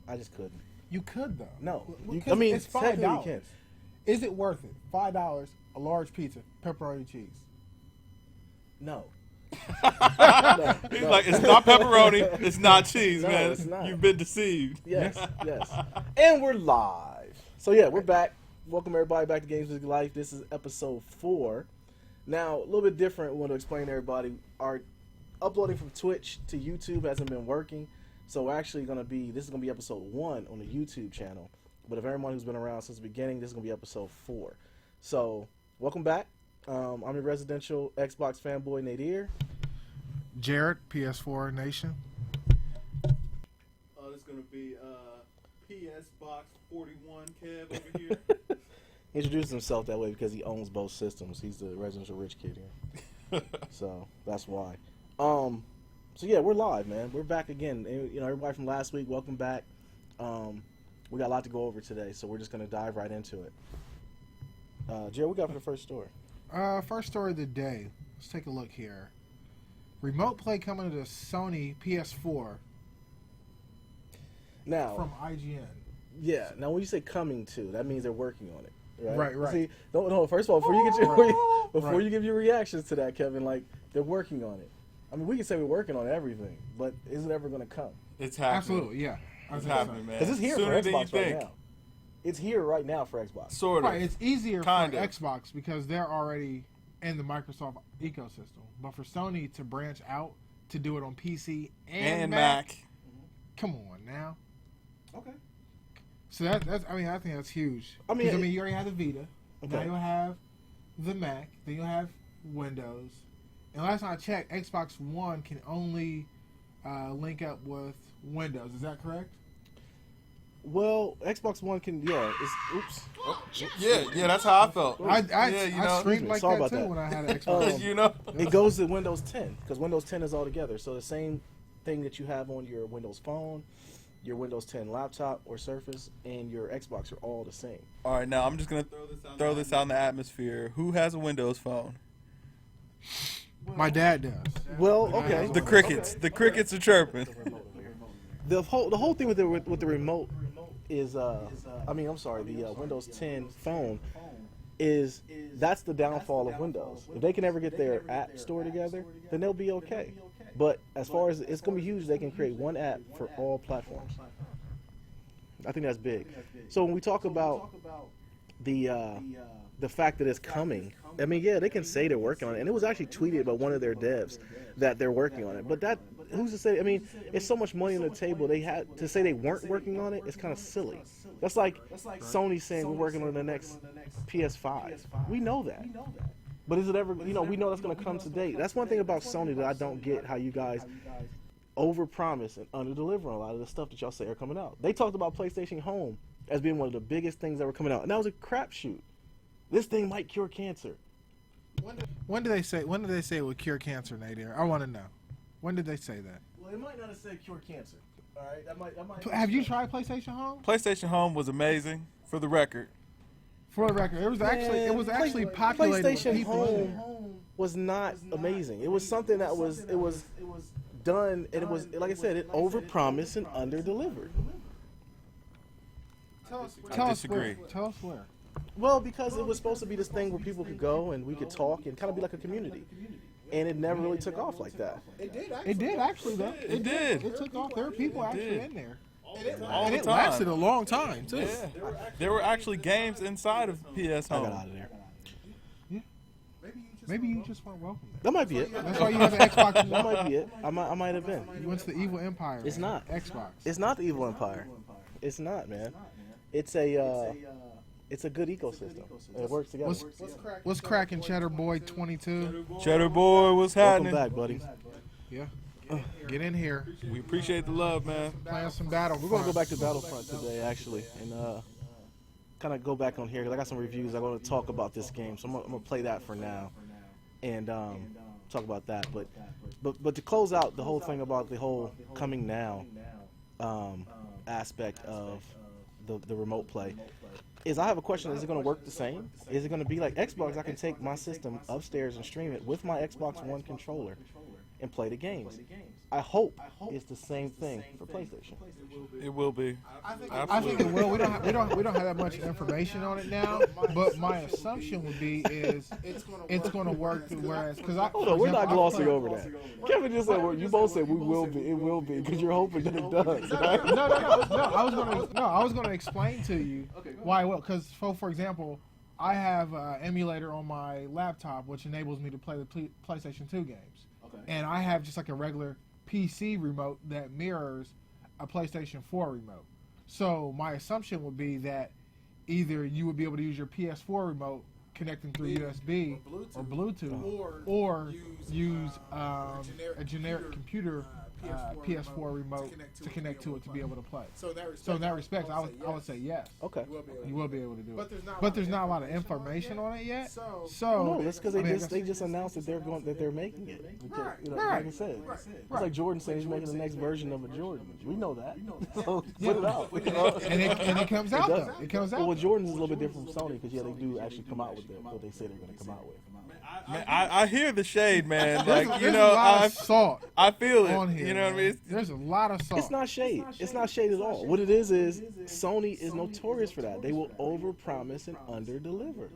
I just couldn't. You could though. No, I mean it's $5. You can. Is it worth it? $5, a large pizza, pepperoni cheese. No. He's like, it's not pepperoni, it's not cheese, No, man. it's not. You've been deceived. Yes, yes. And we're live. So yeah, we're back. Welcome everybody back to GamesMusicLyfe. This is episode 4. Now, a little bit different. We want to explain to everybody. Our uploading from Twitch to YouTube hasn't been working. So we're actually going to be, this is going to be episode 1 on the YouTube channel. But if everyone who's been around since the beginning, this is going to be episode 4. So, welcome back. I'm your residential Xbox fanboy, Nadir. Jared, PS4 Nation. Oh, this is going to be PS Box 41 Kev over here. He introduces himself that way because he owns both systems. He's the residential rich kid here. So, that's why. So yeah, we're live, man. We're back again. And, you know, everybody from last week, welcome back. We got a lot to go over today, so we're just going to dive right into it. Jared, what we got for the first story? First story of the day. Let's take a look here. Remote play coming to Sony PS4 Now, from IGN. yeah. Now, when you say coming to, that means they're working on it, right? Right. See, no. First of all, before you give your reactions to that, Kevin, like they're working on it. I mean, we can say we're working on everything, but is it ever going to come? It's happening. Absolutely, yeah. It's happening, man. Because it's here Sooner for than you Xbox right think. now. It's here right now for Xbox. Sort of. Right, it's easier Kind for of. Xbox because they're already in the Microsoft ecosystem. But for Sony to branch out to do it on PC and Mac, come on now. Okay. So that's I mean, I think that's huge. I mean, you already have the Vita. Okay. Now you'll have the Mac. Then you'll have Windows. And last time I checked, Xbox One can only link up with Windows. Is that correct? Well, Xbox One can, yeah. Oops. Yeah, that's how I felt. I streamed like Sorry that about too that. when I had an Xbox. You know? It goes to Windows 10 because Windows 10 is all together. So the same thing that you have on your Windows Phone, your Windows 10 laptop or Surface, and your Xbox are all the same. All right, now I'm just going to throw this out in the atmosphere. Who has a Windows phone? My dad does. Well, okay. The crickets. The crickets are chirping. The whole thing with the remote is the Windows 10 phone is that's the downfall of Windows. If they can ever get their app store together, then they'll be okay. But as far as it's going to be huge, they can create one app for all platforms. I think that's big. So when we talk about the fact that it's coming, I mean, yeah, they can say they're working on it, and it was actually tweeted by one of their devs that they're working on it. But that, who's to say? I mean, it's so much money on the table. They had to say they weren't working on it. It's kind of silly. That's like Sony saying we're working on the next PS5. We know that. But is it ever? You know, we know that's going to come today. That's one thing about Sony that I don't get, how you guys overpromise and underdeliver on a lot of the stuff that y'all say are coming out. They talked about PlayStation Home as being one of the biggest things that were coming out, and that was a crapshoot. This thing might cure cancer. When did they say it would cure cancer, Nadir? I want to know. When did they say that? Well, it might not have said cure cancer. All right, that might. Have you tried PlayStation Home? PlayStation Home was amazing, for the record. For the record, it was actually populated with PlayStation people. Home was not amazing. It was something that was done, and it was, like I said, it overpromised and underdelivered. I disagree. Tell us where. Well, because it was supposed to be this thing where people could go and we could talk and kind of be like a community, and it never really took off like that. It did actually, though. It did. It took off. There were people actually in there. All And the it time. lasted a long time, too. Yeah. There were actually games inside of PS I Home. got out of there. Maybe you just weren't welcome there. That might be it. That's why you have an Xbox That One. might be it. I might have been. You went to the Evil Empire. It's man. not. Xbox. It's not the evil empire. It's not, man. It's a good ecosystem. It works together. What's cracking, Cheddar Boy 22? Cheddar Boy, what's Welcome happening? back, buddy. Yeah. Get in here. We appreciate the love, man. Playing some Battlefront. We're gonna go back to Battlefront today, actually, and kind of go back on here because I got some reviews. I'm gonna talk about this game, so I'm gonna play that for now, and talk about that. But to close out the whole thing about the whole coming now aspect of the remote play, is I have a question. Is it going to work the same? Is it going to be like Xbox? I can take my system upstairs and stream it with my Xbox One controller and play the games. I hope it's the same thing for PlayStation. It will be. I think it will. We don't have that much information on it now. But my assumption would be is it's going to work. Whereas, because Hold on, we're not glossing over that. Kevin just said, well, you both said we will be. It will be because you're hoping that it does. Right? No. I was going to explain to you why it will. Because, for example, I have an emulator on my laptop which enables me to play the PlayStation 2 games. Okay. And I have just like a regular PC remote that mirrors a PlayStation 4 remote. So my assumption would be that either you would be able to use your PS4 remote connecting through USB or Bluetooth, or use a generic computer PS4 remote to connect to it to be able to play. So in that respect, I would say yes. Okay. You will be able to do it. But there's not a lot of information on it yet. So No, that's because they just announced that they're making it. Like I said, it's like Jordan saying he's making the next version of a Jordan. We know that. So put it out. and it comes out though. It comes out. Well, Jordan's a little bit different from Sony because they do actually come out with what they say they're going to come out with. Man, I hear the shade, man. There's Like a lot of salt I feel it. on here. You know what I mean? There's a lot of salt. It's not shade. It's not shade at all. What it is Sony is notorious for that. They will overpromise and underdeliver.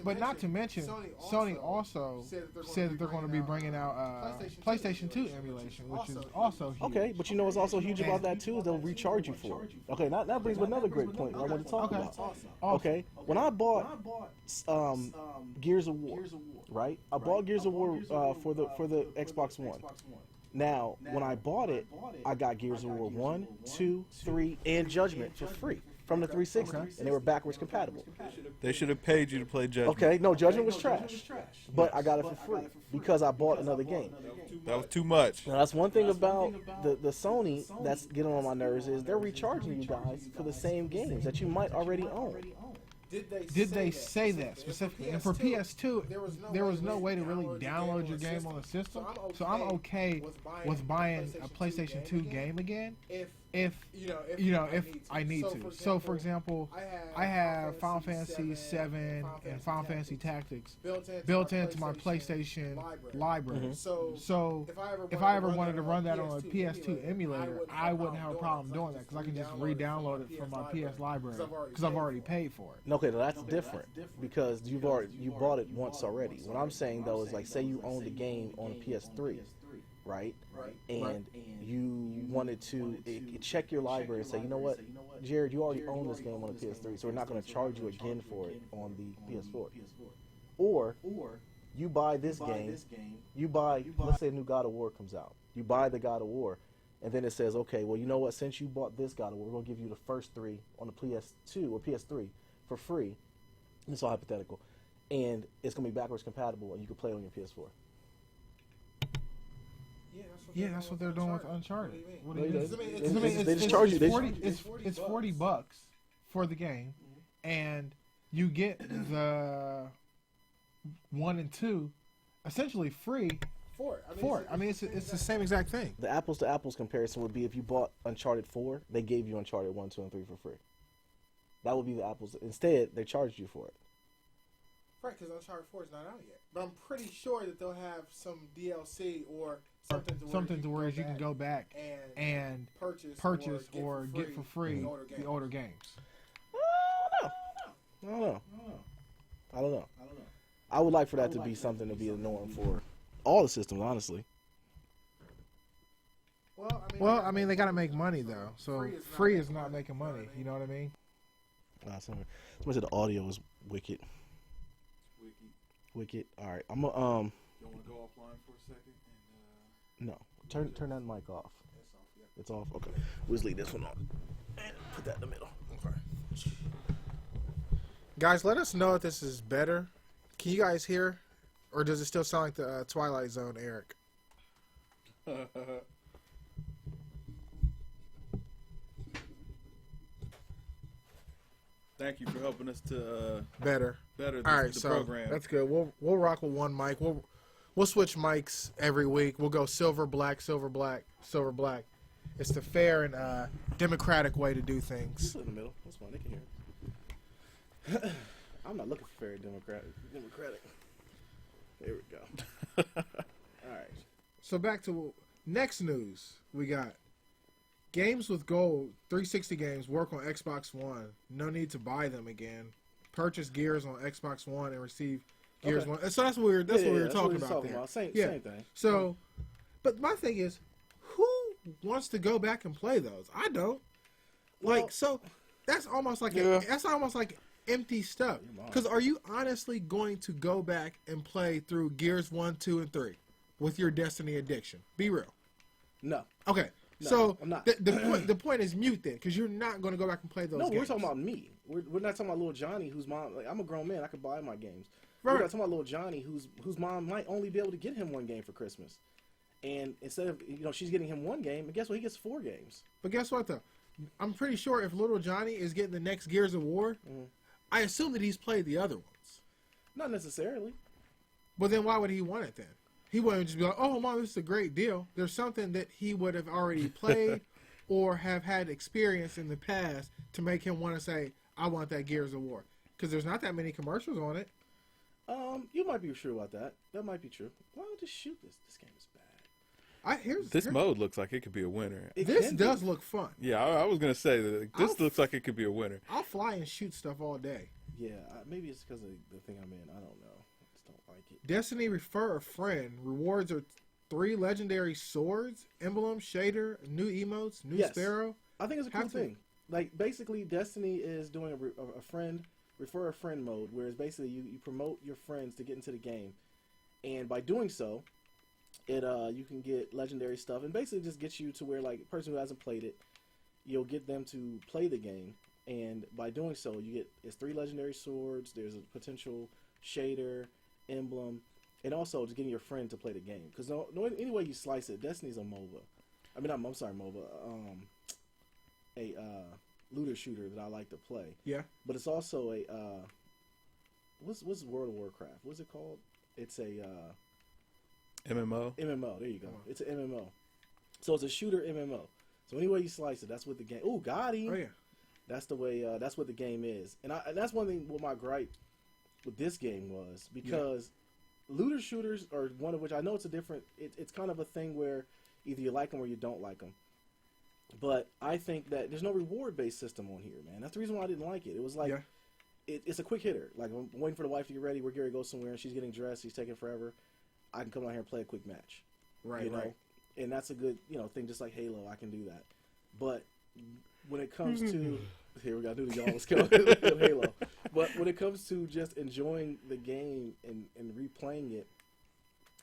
But not to mention, Sony also said that they're going to be bringing out PlayStation 2 emulation, which is also huge. Okay, but you know what's also huge about that too is they'll recharge you for it. Okay, that brings me another great point that I want to talk about. Okay, when I bought Gears of War, right? I bought Gears of War for the Xbox One. Now, when I bought it, I got Gears of War 1, 2, 3, and Judgment for free from the 360, and they were backwards compatible. They should have paid you to play Judgment. Okay, no, Judgment was trash, but I got it for free because I bought another game. That was too much. Now, that's one thing about the Sony that's getting on my nerves is they're recharging you guys for the same games that you might already own. Did they say that specifically? And for PS2, there was no way to really download your game on the system. So I'm okay with buying a PlayStation 2 game again if I need to. So for example, I have Final Fantasy 7 and Final Fantasy Tactics built into my PlayStation library. So if I ever wanted to run that on a PS2 emulator, I wouldn't have a problem doing that because I can just re-download it from my PS library because I've already paid for it. Okay, now that's different because you bought it once already. What I'm saying though is like, say you owned the game on a PS3, right? And you wanted to check your library and say, you know what, Jared, you already own this game on a PS3, so we're not going to charge you again for it on the PS4. Or you buy this game, let's say a new God of War comes out. You buy the God of War, and then it says, okay, well, you know what, since you bought this God of War, we're going to give you the first 3 on the PS2 or PS3 for free. It's all hypothetical. And it's going to be backwards compatible, and you can play it on your PS4. Yeah, that's what they're doing with Uncharted. What do you They mean? just charge you. It's $40 for the game, and you get the 1 and 2 essentially free for it. I mean, it's the same exact thing. The apples to apples comparison would be if you bought Uncharted 4, they gave you Uncharted 1, 2, and 3 for free. That would be the apples. Instead, they charged you for it. Right, because Uncharted 4 is not out yet. But I'm pretty sure that they'll have some DLC or something to where you can go back and purchase or get for free the older games. I don't know. I would like for that to be something to be a norm for all the systems, honestly. Well, I mean, they got to make money though, so free is not making money. You know what I mean? Somebody said the audio is wicked. Wicked. All right, I'm gonna You want to go offline for a second? No, turn that mic off. It's off. Okay, we'll just leave this one on and put that in the middle. Okay. Guys, let us know if this is better. Can you guys hear, or does it still sound like the Twilight Zone, Eric? Thank you for helping us to Better. better All right, the so program. that's good. We'll rock with one mic. We'll switch mics every week. We'll go silver, black, silver, black, silver, black. It's the fair and democratic way to do things. In the middle. That's fine. They can hear. I'm not looking for very democratic. There we go. All right. So back to next news. We got games with gold, 360 games work on Xbox One. No need to buy them again. Purchase Gears on Xbox One and receive Gears Okay. One. So that's what we were talking about there. Same thing. So, but my thing is, who wants to go back and play those? I don't. Like, Well, so that's almost like Yeah. that's almost like empty stuff. Because are you honestly going to go back and play through Gears 1, 2, and 3 with your Destiny addiction? Be real. No. Okay. No, So I'm not. the point is mute then, because you're not going to go back and play those No, games. we're talking about me. We're not talking about little Johnny, whose mom. Like, I'm a grown man. I could buy my games. Right. We're not talking about little Johnny, whose mom might only be able to get him one game for Christmas, and instead of she's getting him one game, and guess what? He gets 4 games. But guess what though? I'm pretty sure if little Johnny is getting the next Gears of War, I assume that he's played the other ones. Not necessarily. But then why would he want it then? He wouldn't just be like, "Oh, Mom, this is a great deal." There's something that he would have already played or have had experience in the past to make him want to say, "I want that Gears of War." Because there's not that many commercials on it. You might be true about that. That might be true. Why don't just shoot this? This game is bad. This mode looks like it could be a winner. This does look fun. Yeah, I was gonna say that this looks like it could be a winner. I'll fly and shoot stuff all day. Yeah, maybe it's because of the thing I'm in. I don't know. I just don't like it. Destiny Refer a Friend. Rewards are 3 legendary swords, emblem, shader, new emotes, new Yes. sparrow. I think it's a cool Have to. thing. Like, basically, Destiny is doing refer a friend mode, whereas basically you promote your friends to get into the game, and by doing so, it you can get legendary stuff, and basically just gets you to where, like, a person who hasn't played it, you'll get them to play the game, and by doing so, it's 3 legendary swords. There's a potential shader, emblem, and also just getting your friend to play the game. Because any way you slice it, Destiny's a MOBA. I mean, I'm sorry, MOBA. A looter shooter that I like to play. Yeah. But it's also a what's World of Warcraft? What's it called? It's a MMO. MMO. There you go. It's an MMO. So it's a shooter MMO. So any way you slice it, that's what the game. Ooh, got him. Oh yeah. That's the way. That's what the game is. And that's one thing. What my gripe with this game was, because looter shooters are one of which I know it's a different. It's kind of a thing where either you like them or you don't like them. But I think that there's no reward-based system on here, man. That's the reason why I didn't like it. It was like, it's a quick hitter. Like, I'm waiting for the wife to get ready. We're Gary goes somewhere, and she's getting dressed. She's taking forever. I can come out here and play a quick match. Right, you know? right. And that's a good, thing, just like Halo. I can do that. But when it comes to... Here we got to do the almost killed Halo. But when it comes to just enjoying the game and replaying it,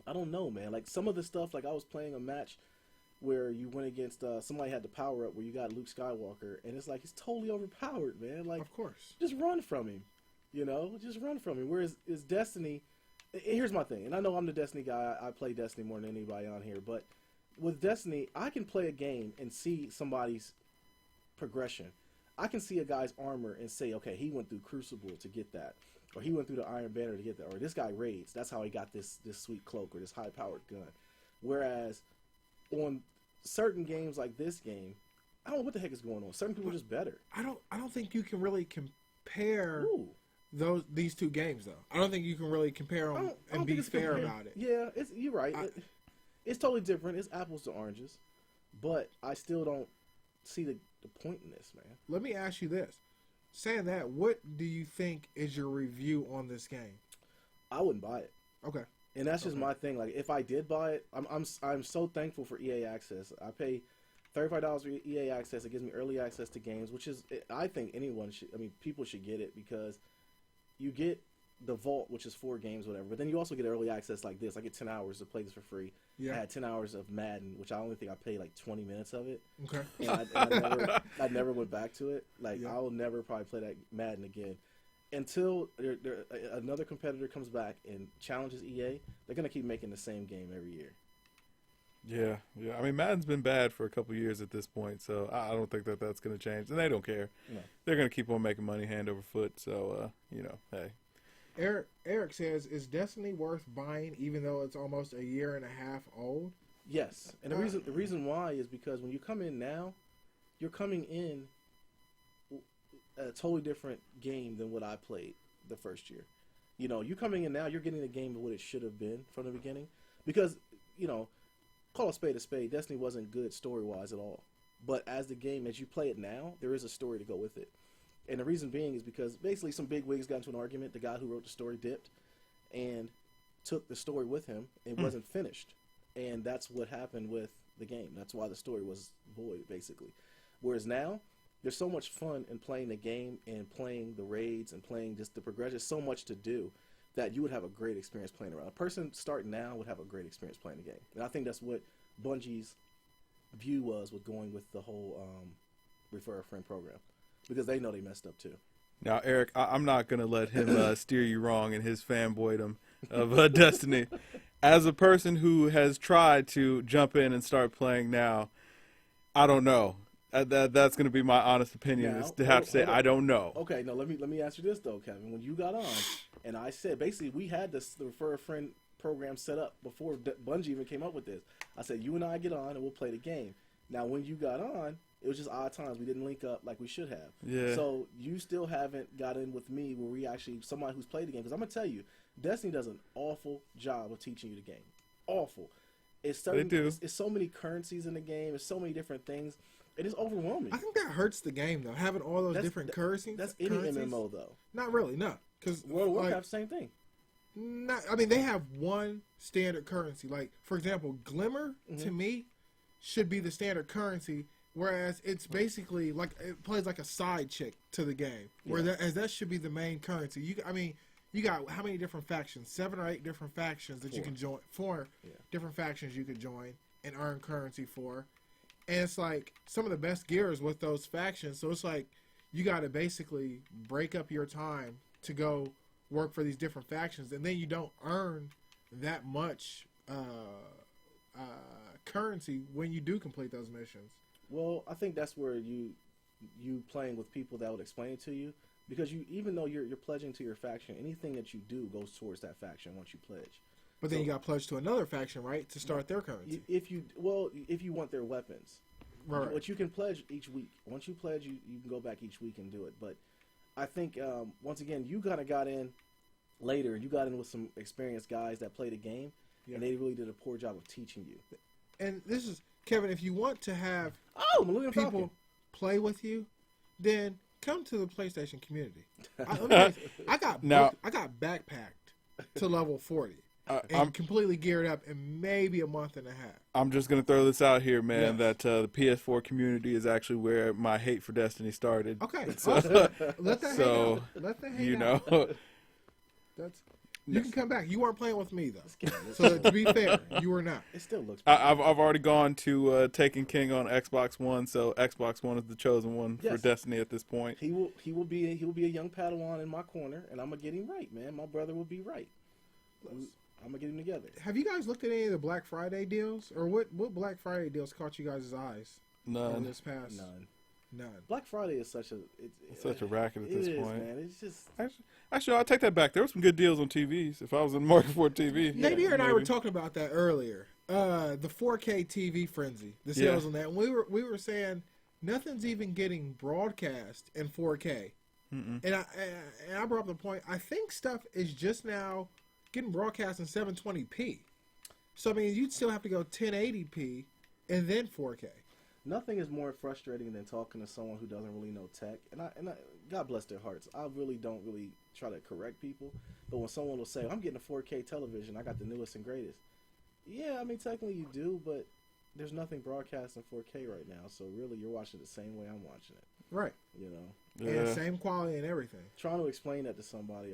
I don't know, man. Like, some of the stuff, like, I was playing a match where you went against somebody had the power up where you got Luke Skywalker, and it's like he's totally overpowered, man. Like, Of course. just run from him, just run from him. Whereas is Destiny, and here's my thing, and I know I'm the Destiny guy. I play Destiny more than anybody on here, but with Destiny, I can play a game and see somebody's progression. I can see a guy's armor and say, okay, he went through Crucible to get that, or he went through the Iron Banner to get that, or this guy raids. That's how he got this sweet cloak or this high-powered gun. Whereas on certain games like this game, I don't know what the heck is going on. Certain people are just better. I don't think you can really compare these two games though. I don't think you can really compare them I don't and be think it's fair compared. about it. Yeah, you're right. It's totally different. It's apples to oranges, but I still don't see the point in this, man. Let me ask you this. Saying that, what do you think is your review on this game? I wouldn't buy it. Okay. And that's just my thing. Like, if I did buy it, I'm so thankful for EA Access. I pay $35 for EA Access. It gives me early access to games, which is, I think people should get it, because you get the Vault, which is 4 games, whatever. But then you also get early access like this. I get 10 hours to play this for free. Yeah. I had 10 hours of Madden, which I only think I played like 20 minutes of it. Okay. And I never went back to it. Like, I will never probably play that Madden again. Until another competitor comes back and challenges EA, they're going to keep making the same game every year. Yeah. I mean, Madden's been bad for a couple years at this point, so I don't think that that's going to change. And they don't care. No. They're going to keep on making money hand over foot, so, hey. Eric says, is Destiny worth buying even though it's almost a year and a half old? Yes. And the reason why is because when you come in now, you're coming in a totally different game than what I played the first year. You coming in now, you're getting a game of what it should have been from the beginning. Because, call a spade, Destiny wasn't good story-wise at all. But as you play it now, there is a story to go with it. And the reason being is because basically some big wigs got into an argument. The guy who wrote the story dipped and took the story with him. It wasn't finished. And that's what happened with the game. That's why the story was void, basically. Whereas now, there's so much fun in playing the game and playing the raids and playing just the progression. There's so much to do that you would have a great experience playing around. A person starting now would have a great experience playing the game. And I think that's what Bungie's view was with going with the whole refer a friend program, because they know they messed up too. Now, Eric, I'm not going to let him steer you wrong in his fanboydom of Destiny. As a person who has tried to jump in and start playing now, I don't know. That's going to be my honest opinion, is to have to say, I don't know. Okay, no, let me ask you this, though, Kevin. When you got on, and I said, basically, we had the refer a friend program set up before Bungie even came up with this. I said, you and I get on, and we'll play the game. Now, when you got on, it was just odd times. We didn't link up like we should have. Yeah. So you still haven't got in with me where we actually, somebody who's played the game. Because I'm going to tell you, Destiny does an awful job of teaching you the game. Awful. They do. It's so many currencies in the game. It's so many different things. It is overwhelming. I think that hurts the game, though, having all those different currencies. That's any MMO, though. Not really, no. Because World of Warcraft, same thing. I mean, they have one standard currency. Like, for example, Glimmer, to me, should be the standard currency, whereas it's basically like it plays like a side chick to the game, where that should be the main currency. You got how many different factions? 7 or 8 different factions that you can join. 4 different factions you could join and earn currency for. And it's like some of the best gear is with those factions. So it's like you got to basically break up your time to go work for these different factions, and then you don't earn that much currency when you do complete those missions. Well, I think that's where you playing with people that would explain it to you, because even though you're pledging to your faction, anything that you do goes towards that faction once you pledge. But then you got pledged to another faction, right, to start their currency. If you want their weapons, right? But you can pledge each week. Once you pledge, you can go back each week and do it. But I think once again, you kind of got in later. You got in with some experienced guys that play the game, and they really did a poor job of teaching you. And this is Kevin. If you want to have people play with you, then come to the PlayStation community. I got backpacked to level 40. I'm completely geared up in maybe a month and a half. I'm just going to throw this out here, man, that the PS4 community is actually where my hate for Destiny started. Okay. So, let that hang out. Let that hang out. You can come back. You weren't playing with me, though. So to be fair, you were not. It still looks I've already gone to Taken King on Xbox One, so Xbox One is the chosen one for Destiny at this point. He will be a young Padawan in my corner, and I'm going to get him right, man. My brother will be right. I'm going to get him together. Have you guys looked at any of the Black Friday deals? Or what Black Friday deals caught you guys' eyes? None. This past? None. Black Friday is such a racket at this point. Man. It's just... Actually, I'll take that back. There were some good deals on TVs. If I was in the market for a TV. Nadir and I were talking about that earlier. The 4K TV frenzy. The sales on that. And we were saying nothing's even getting broadcast in 4K. And I brought up the point, I think stuff is just now getting broadcast in 720p. So, I mean, you'd still have to go 1080p and then 4K. Nothing is more frustrating than talking to someone who doesn't really know tech. And I God bless their hearts. I really don't really try to correct people. But when someone will say, I'm getting a 4K television, I got the newest and greatest. Yeah, I mean, technically you do, but there's nothing broadcast in 4K right now. So really, you're watching it the same way I'm watching it. Right. You know? And same quality and everything. Trying to explain that to somebody.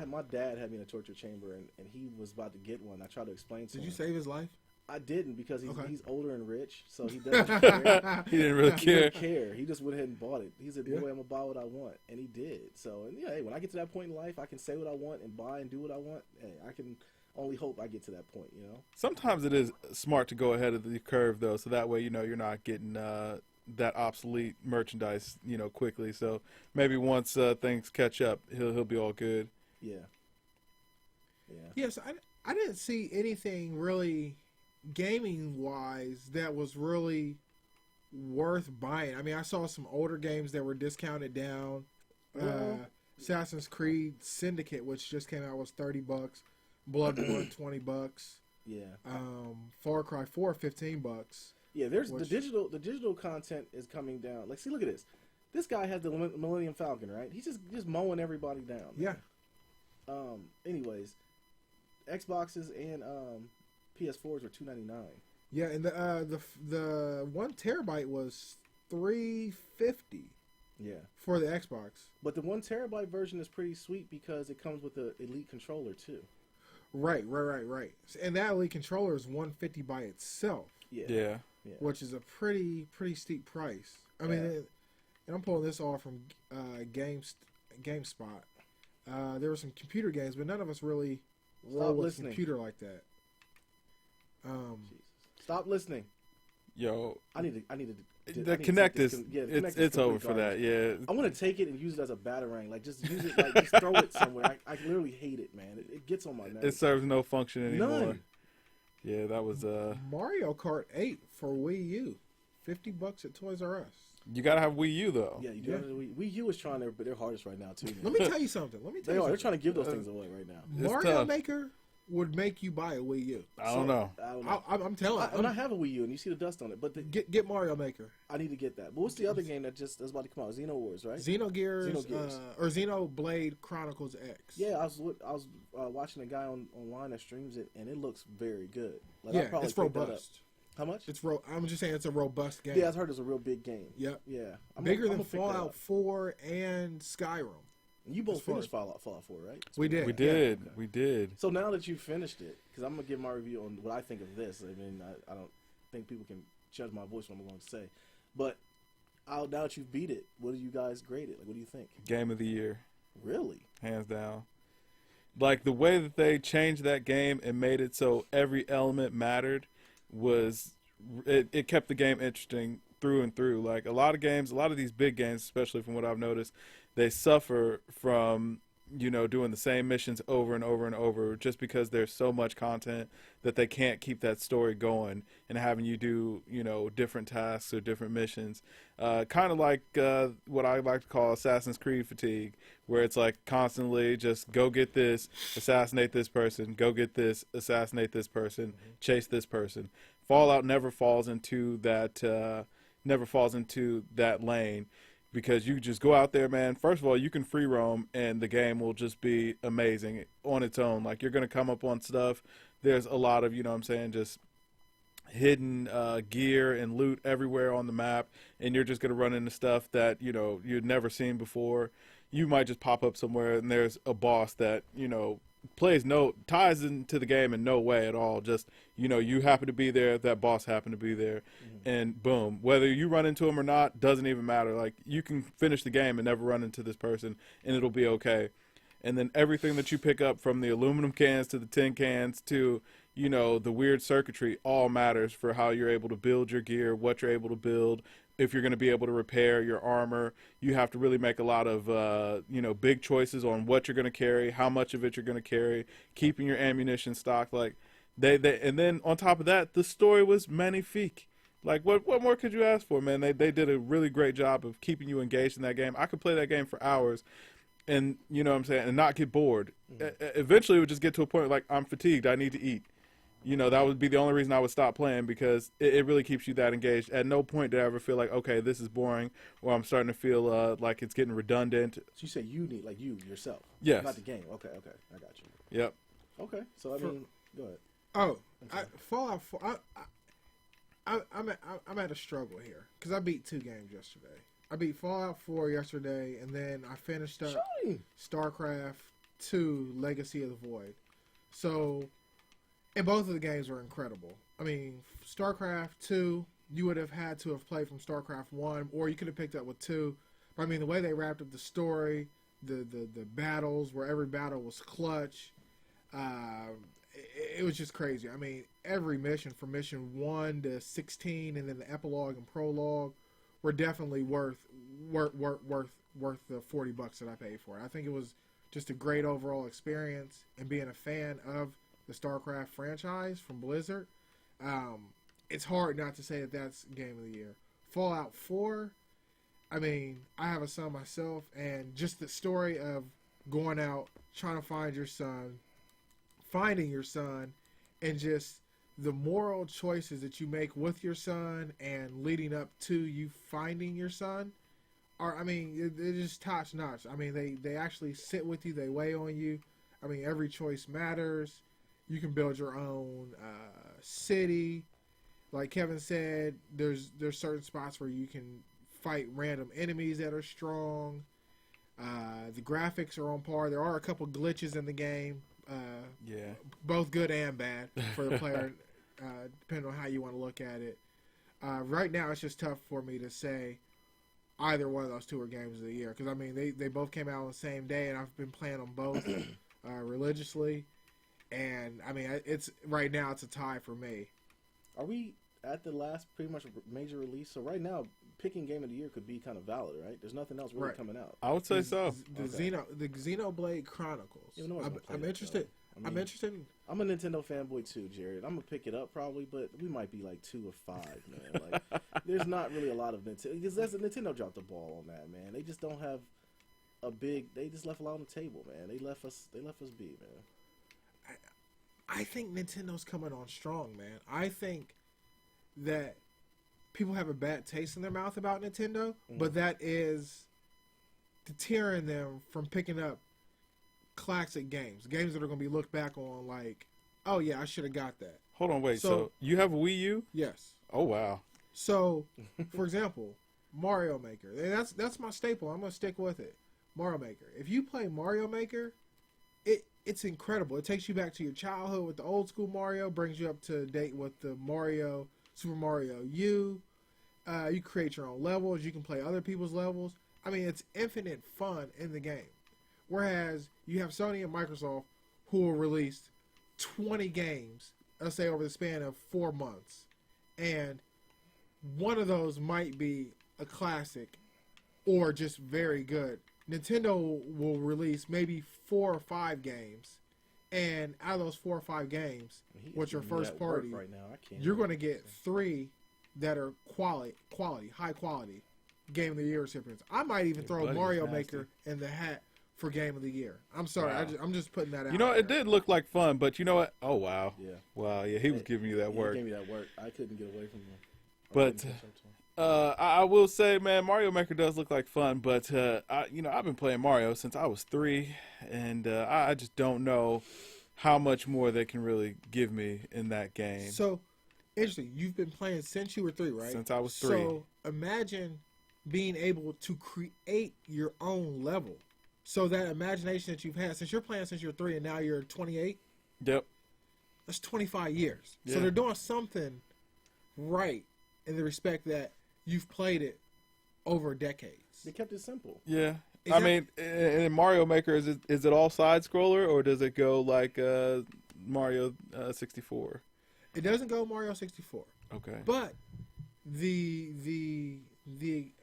My dad had me in a torture chamber, and he was about to get one. I tried to explain to him. Did you save his life? I didn't, because he's older and rich, so he doesn't care. He didn't really care. He didn't care. He just went ahead and bought it. He said, boy, I'm going to buy what I want. And he did. So, and hey, when I get to that point in life, I can say what I want and buy and do what I want. Hey, I can only hope I get to that point, you know? Sometimes it is smart to go ahead of the curve, though, so that way, you're not getting that obsolete merchandise, quickly. So maybe once things catch up, he'll be all good. Yeah. Yes, I didn't see anything really gaming-wise that was really worth buying. I mean, I saw some older games that were discounted down. Assassin's Creed Syndicate, which just came out, was $30. Bloodborne, $20. Yeah. Far Cry 4, $15. Yeah, there's Which- the digital content is coming down. Like, see, look at this. This guy had the Millennium Falcon, right? He's just mowing everybody down. Yeah. Anyways, Xboxes and PS4s were $299. Yeah, and the 1 terabyte was $350 Yeah. for the Xbox. But the 1 terabyte version is pretty sweet because it comes with the Elite controller too. Right. And that Elite controller is $150 by itself, Yeah. Yeah. which is a pretty steep price. I mean, and I'm pulling this off from GameSpot. There were some computer games, but none of us really roll with a listening. computer like that. Jesus. Stop listening. Yo, I need to. the Kinect is it's over for that. Yeah. I want to take it and use it as a batarang. Like, just use it. Like, just throw it somewhere. I literally hate it, man. It gets on my nerves. It serves no function anymore. None. Yeah, that was Mario Kart 8 for Wii U, $50 at Toys R Us. you gotta have Wii U though. Yeah, you do. Yeah. Wii U is trying their hardest right now too. Man. Let me tell you something. They are. They're trying to give those things away right now. It's Mario tough. Maker would make you buy a Wii U. I don't know. I don't know. I'm telling And I you. have a Wii U, and you see the dust on it. But Get Mario Maker. I need to get that. But what's the other game that's about to come out? Xeno Wars, right? Xenogears, Xenogears. or Xenoblade Chronicles X. Yeah, I was watching a guy online that streams it, and it looks very good. Like, Yeah, I'll probably it's pick that up. robust. How much? I'm just saying it's a robust game. Yeah, I've heard it's a real big game. Yep. Yeah, Bigger I'm than gonna pick that Fallout up. 4 and Skyrim. And you both as far finished as- Fallout 4, right? We did. We did. We did. So now that you finished it, because I'm gonna give my review on what I think of this. I mean, I don't think people can judge my voice what I'm going to say, but now that you've beat it, what do you guys grade it? Like, what do you think? Game of the year, Really? hands down. Like the way that they changed that game and made it so every element mattered was it kept the game interesting through and through. Like a lot of games, a lot of these big games, especially from what I've noticed, they suffer from doing the same missions over and over and over just because there's so much content that they can't keep that story going and having you do different tasks or different missions, kind of like what I like to call Assassin's Creed fatigue, where it's like constantly just go get this, assassinate this person, go get this, assassinate this person, chase this person. Fallout never falls into that lane, because you just go out there, man. First of all, you can free roam, and the game will just be amazing on its own. Like, you're going to come up on stuff. There's a lot of, just hidden gear and loot everywhere on the map, and you're just going to run into stuff that, you'd never seen before. You might just pop up somewhere, and there's a boss that, ties into the game in no way at all. Just, you happen to be there, that boss happened to be there, and boom. Whether you run into him or not doesn't even matter. Like, you can finish the game and never run into this person, and it'll be okay. And then everything that you pick up, from the aluminum cans to the tin cans to, the weird circuitry, all matters for how you're able to build your gear, what you're able to build. If you're going to be able to repair your armor, you have to really make a lot of, big choices on what you're going to carry, how much of it you're going to carry, keeping your ammunition stocked. Like, and then on top of that, the story was magnifique. Like, what more could you ask for, man? They did a really great job of keeping you engaged in that game. I could play that game for hours, and and not get bored. Eventually, it would just get to a point like, I'm fatigued, I need to eat. That would be the only reason I would stop playing, because it really keeps you that engaged. At no point did I ever feel like, okay, this is boring, or I'm starting to feel like it's getting redundant. So you say you need, like, you yourself? Yes. Not the game. Okay, I got you. Yep. Okay, so I mean, go ahead. Oh, Fallout 4. I'm at a struggle here because I beat 2 games yesterday. I beat Fallout 4 yesterday, and then I finished up StarCraft 2: Legacy of the Void. So, and both of the games were incredible. I mean, StarCraft 2, you would have had to have played from StarCraft 1, or you could have picked up with 2. But I mean, the way they wrapped up the story, the battles, where every battle was clutch, it was just crazy. I mean, every mission, from mission 1 to 16, and then the epilogue and prologue, were definitely worth the $40 that I paid for it. I think it was just a great overall experience, and being a fan of the StarCraft franchise from Blizzard, it's hard not to say that that's Game of the Year. Fallout 4, I mean, I have a son myself, and just the story of going out, trying to find your son, finding your son, and just the moral choices that you make with your son and leading up to you finding your son are, I mean, they're just top notch. I mean, they actually sit with you, they weigh on you. I mean, every choice matters. You can build your own city. Like Kevin said, there's certain spots where you can fight random enemies that are strong. The graphics are on par. There are a couple glitches in the game. Both good and bad for the player, depending on how you want to look at it. Right now, it's just tough for me to say either one of those two are games of the year. Because, I mean, they both came out on the same day, and I've been playing them both religiously. And, I mean, right now it's a tie for me. Are we at the last pretty much major release? So right now, picking game of the year could be kind of valid, right? There's nothing else really coming out. I would say so. The Xenoblade Chronicles. I'm interested. I'm interested. I'm a Nintendo fanboy too, Jared. I'm gonna pick it up probably, but we might be like 2 or 5, man. Like, there's not really a lot of Nintendo. Because Nintendo dropped the ball on that, man. They just don't have a big. They just left a lot on the table, man. They left us be, man. I think Nintendo's coming on strong, man. I think that people have a bad taste in their mouth about Nintendo, but that is deterring them from picking up classic games that are going to be looked back on like, oh yeah, I should have got that. Hold on, wait. So you have a Wii U? Yes. Oh wow. So, for example, Mario Maker. And that's my staple. I'm going to stick with it. Mario Maker. If you play Mario Maker, it's incredible. It takes you back to your childhood with the old school Mario, brings you up to date with the Super Mario U. You create your own levels. You can play other people's levels. I mean, it's infinite fun in the game. Whereas you have Sony and Microsoft who will release 20 games, let's say over the span of 4 months. And one of those might be a classic or just very good. Nintendo will release maybe 4 or 5 games, and out of those 4 or 5 games, which are first party, right now, you're going to get 3 that are high quality Game of the Year recipients. I might even throw Mario Maker in the hat for Game of the Year. I'm sorry, Wow. I'm just putting that out. You know, it there. did look like fun, but you know what? Oh wow. Yeah. Wow. Yeah, he was giving you that work. He gave me that work. I couldn't get away from him. But I will say, man, Mario Maker does look like fun. But I've been playing Mario since I was 3, and I just don't know how much more they can really give me in that game. So, interesting. You've been playing since you were 3, right? Since I was 3. So imagine being able to create your own level. So that imagination that you've had since you're playing since you're 3 and now you're 28. Yep. That's 25 years. Yeah. So they're doing something right in the respect that you've played it over decades. They kept it simple. Yeah. I mean, in Mario Maker, is it all side scroller or does it go like Mario 64? It doesn't go Mario 64. Okay. But the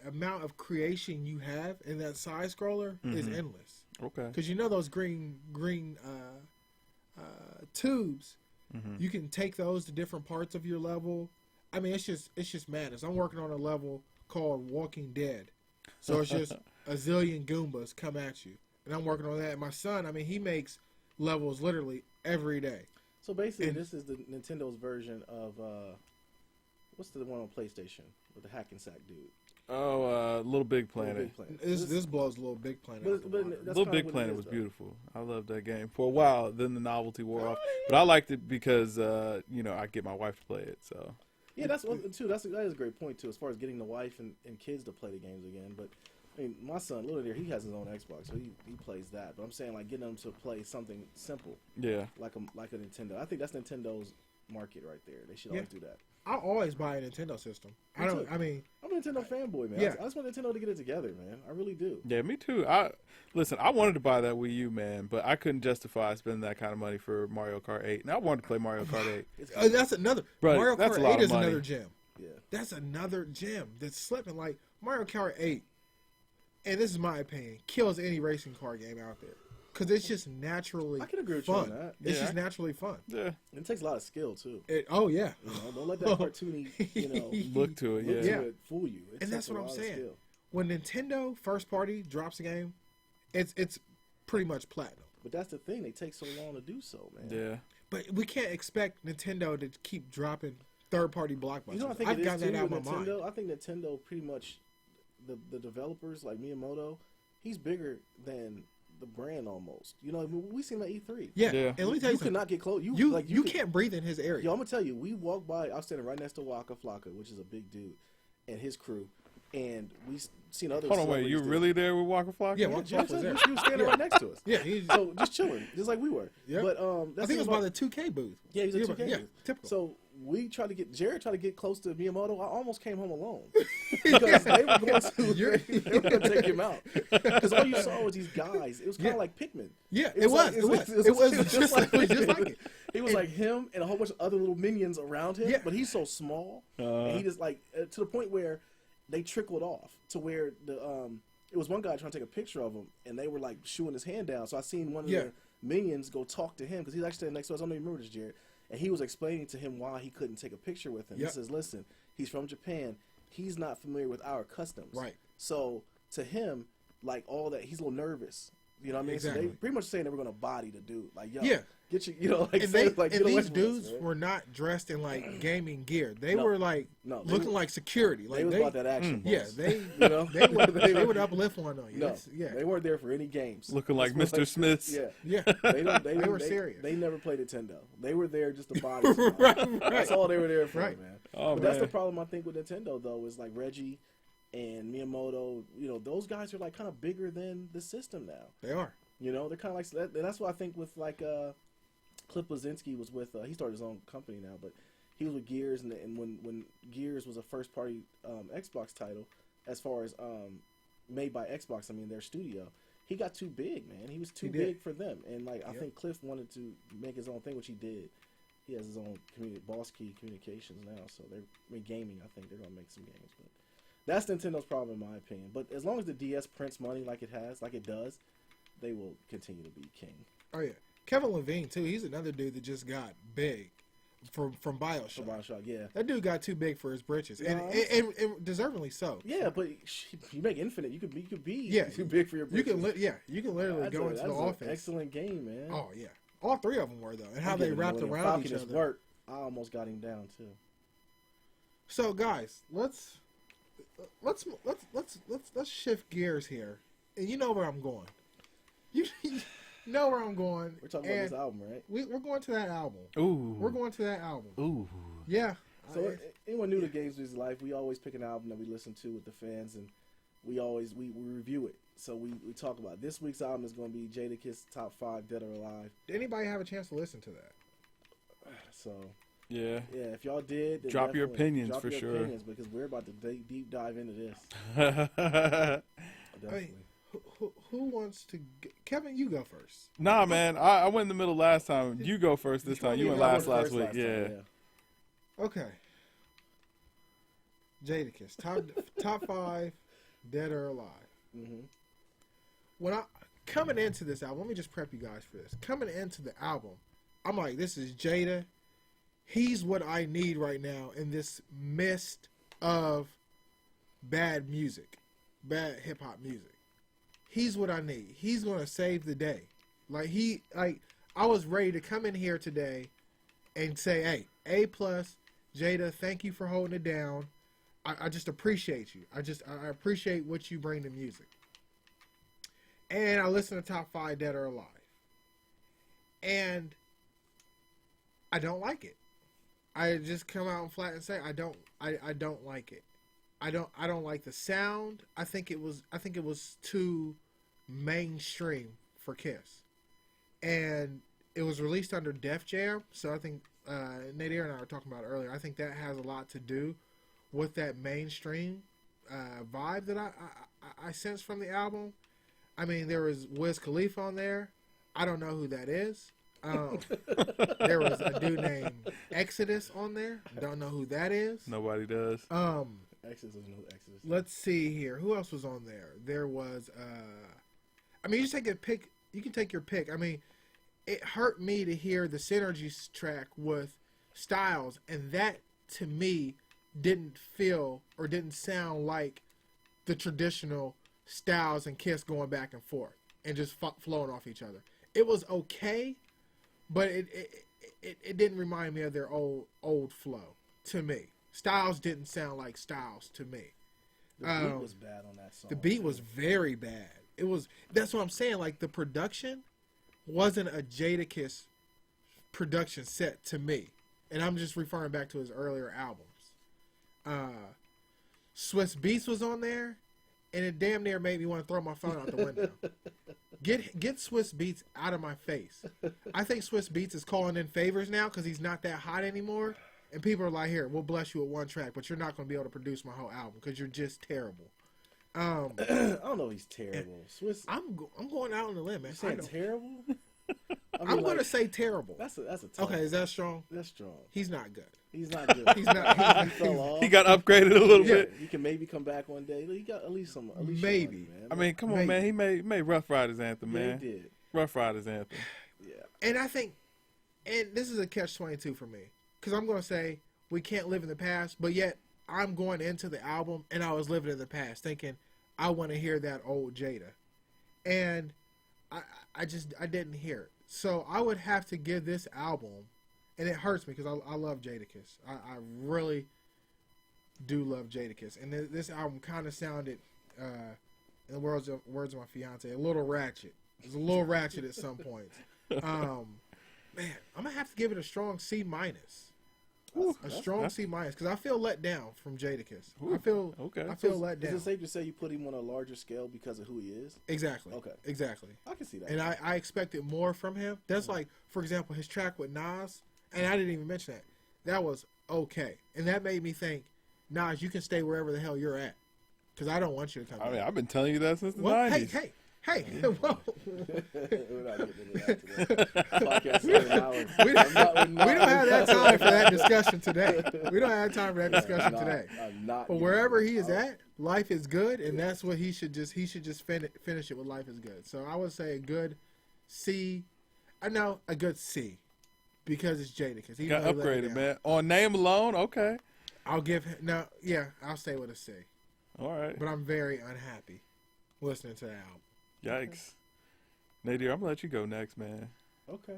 amount of creation you have in that side scroller is endless. Okay. Because you know those green tubes, you can take those to different parts of your level. I mean, it's just madness. I'm working on a level called Walking Dead, so it's just a zillion Goombas come at you, and I'm working on that. And my son, I mean, he makes levels literally every day. So basically, this is the Nintendo's version of what's the one on PlayStation with the hack and sack dude? Oh, Little Big Planet. Little Big Planet. This blows Little Big Planet. out the water. That's Little kinda Big what it Planet is, was though. beautiful. I loved that game for a while. Then the novelty wore off, but I liked it because I get my wife to play it. So Yeah, that's one too. That is a great point too, as far as getting the wife and kids to play the games again. But I mean, my son, little there, he has his own Xbox, so he plays that. But I'm saying like getting them to play something simple, yeah, like a Nintendo. I think that's Nintendo's market right there. They should always do that. I'll always buy a Nintendo system. Me too. I mean, I'm a Nintendo fanboy, man. Yeah. I just want Nintendo to get it together, man. I really do. yeah, me too. I wanted to buy that Wii U, man, but I couldn't justify spending that kind of money for Mario Kart 8. And I wanted to play Mario Kart 8. that's another. But Mario that's a Kart lot 8 of is money. another gem. Yeah. That's another gem that's slipping. Like Mario Kart 8, and this is my opinion, kills any racing car game out there because it's just naturally I can agree with fun. you on that. It's Yeah. just naturally fun. Yeah, It takes a lot of skill too. Oh yeah, You know, don't let that cartoony, look to it. look Yeah, to Yeah. it fool you. It and takes that's a what I'm lot of saying. skill. When Nintendo first party drops a game, it's pretty much platinum. But that's the thing; they take so long to do so, man. yeah. But we can't expect Nintendo to keep dropping third-party blockbusters. You know, I think I've it got is that too out with of my mind. Nintendo. I think Nintendo pretty much the developers like Miyamoto, he's bigger than the brand almost. You know, I mean, we seen at E3. Yeah. Yeah. And let me tell you You something. cannot get close. You can't breathe in his area. Yo, I'm gonna tell you, we walked by. I was standing right next to Waka Flocka, which is a big dude, and his crew, and we seen other. Hold on, wait, you celebrities really there with Waka Flocka? Yeah, there. Waka Yeah, Flocka was there. he was standing right next to us. Yeah, he's. So just chilling, just like we were. Yeah. But I that's think it was about by the 2K booth. Yeah, he's a 2K. Yeah, booth. typical. So Jared tried to get close to Miyamoto. I almost came home alone because they were going to take him out. Because all you saw was these guys. It was kind of like Pikmin. Yeah, It it was. was It was. like- It was just like it. He was like him and a whole bunch of other little minions around him. Yeah. But he's so small, and he just like to the point where they trickled off to where it was one guy trying to take a picture of him, and they were like shooing his hand down. So I seen one of Yeah. the minions go talk to him because he's actually standing next to us. I don't even remember this, Jared. And he was explaining to him why he couldn't take a picture with him. Yep. He says, "Listen, he's from Japan. He's not familiar with our customs. Right. So to him, like all that, he's a little nervous. You know what I mean? So Exactly. they pretty much saying they were going to body the dude. Like, yo, Yeah. get you, you know, like, And, say, they, like and get away these from us, dudes man. were not dressed in like gaming gear. They No. were like No, they looking were- like security. They Like was they, about that action. yeah, boss. they you know, they would uplift one on you. No, It's- yeah, they weren't there for any games. Looking like That's what, Mr. Smiths. Yeah, yeah. they were serious. They never played Nintendo. They were there just to body. Right. That's all they were there for, Right. man. Oh, But that's the man. problem I think with Nintendo though is like Reggie and Miyamoto. You know, those guys are like kind of bigger than the system now. They are. You know, they're kind of like and that's what I think with like Cliff Blazinski was with. He started his own company now, but he was with Gears, and when Gears was a first party Xbox title, as far as made by Xbox, I mean their studio, he got too big, man. He was too He did. big for them, and like I Yep. think Cliff wanted to make his own thing, which he did. He has his own Boss Key Communications now, so they're gaming. I think they're gonna make some games, but that's Nintendo's problem in my opinion. But as long as the DS prints money like it does, they will continue to be king. Oh yeah, Kevin Levine too. He's another dude that just got big from BioShock. For Bioshock, yeah. That dude got too big for his britches, and, Yeah. and deservingly so. Yeah, but you make Infinite. You could be Yeah. too big for your You britches. can you can literally That's go a- into the that's an offense. excellent game, man. Oh yeah, all three of them were though, and how I'm they giving wrapped Millennium around Falcon each his other. work. I almost got him down too. So guys, let's shift gears here, and you know where I'm going. You know where I'm going. We're talking about and this album, right? We're going to that album. Ooh. We're going to that album. Ooh. Yeah. So anyone new to GamesMusicLyfe, we always pick an album that we listen to with the fans, and we review it. So we talk about it. This week's album is going to be Jadakiss Top 5 Dead or Alive. Did anybody have a chance to listen to that? So Yeah. yeah, if y'all did, then Drop your definitely opinions drop for your sure. opinions, because we're about to deep dive into this. Definitely. Who wants to? Kevin, you go first. Nah, man. I went in the middle last time. You go first this time. You went I last first week. time, Yeah. Okay. Jadakiss, top 5, Dead or Alive. Mm-hmm. When I coming into this album, let me just prep you guys for this. Coming into the album, I'm like, this is Jada. He's what I need right now in this mist of bad music, bad hip hop music. He's what I need. He's gonna save the day. I was ready to come in here today and say, hey, A+, Jada, thank you for holding it down. I just appreciate you. I appreciate what you bring to music. And I listened to Top 5 Dead or Alive. And I don't like it. I just come out and flat and say I don't like it. I don't like the sound. I think it was too mainstream for Kiss. And it was released under Def Jam, so I think Nadir and I were talking about it earlier. I think that has a lot to do with that mainstream vibe that I sense from the album. I mean, there was Wiz Khalifa on there. I don't know who that is. There was a dude named Exodus on there. Don't know who that is. Nobody does. Exodus doesn't know who Exodus. Let's see here. Who else was on there? There was. I mean, you just take a pick. You can take your pick. I mean, it hurt me to hear the Synergies track with Styles, and that to me didn't feel or didn't sound like the traditional Styles and Kiss going back and forth and just flowing off each other. It was okay, but it didn't remind me of their old flow to me. Styles didn't sound like Styles to me. The beat was bad on that song. The beat was very bad. It was. That's what I'm saying. Like the production wasn't a Jadakiss production set to me, and I'm just referring back to his earlier albums. Swiss Beats was on there, and it damn near made me want to throw my phone out the window. Get Swiss Beats out of my face. I think Swiss Beats is calling in favors now because he's not that hot anymore. And people are like, here, we'll bless you with one track, but you're not going to be able to produce my whole album because you're just terrible. I don't know if he's terrible. Swiss, I'm going out on a limb, man. you saying terrible? I'm going to say terrible. That's a tough. Okay, is that strong? That's strong. He's not good. He's not good. He's not. He fell off. He got upgraded a little bit. He can maybe come back one day. He got at least some. Maybe. Money, man. I mean, come on, man. He made Rough Riders anthem, Yeah, man. he did. Rough Riders anthem. Yeah. And I think, and this is a catch-22 for me because I'm going to say we can't live in the past, but yet I'm going into the album and I was living in the past thinking I want to hear that old Jada, and I didn't hear it. So I would have to give this album, and it hurts me because I love Jadakiss. I really do love Jadakiss, and this album kind of sounded, in the words of my fiance, a little ratchet. It was a little ratchet at some points. Man, I'm gonna have to give it a strong C minus. A strong C minus because I feel let down from Jadakiss. I feel let down. Is it safe to say you put him on a larger scale because of who he is? Exactly. Okay. Exactly. I can see that. And I expected more from him. That's like, for example, his track with Nas, and I didn't even mention that. That was okay, and that made me think, Nas, you can stay wherever the hell you're at, because I don't want you to come. I mean, I've been telling you that since the well, 90s. Hey, whoa. We're not getting into that today. Podcast is an hour. We don't have that time for that discussion today. We don't have time for that discussion today. I'm not. But wherever he is at, life is good, and that's what he should just finish it with. Life is good. So I would say a good C. I know a good C because it's Jadakiss. He Got really let me upgraded, down. man. On name alone, okay. I'll give him I'll stay with a C. All right. But I'm very unhappy listening to the album. Yikes. Nadir, I'm gonna let you go next, man. Okay.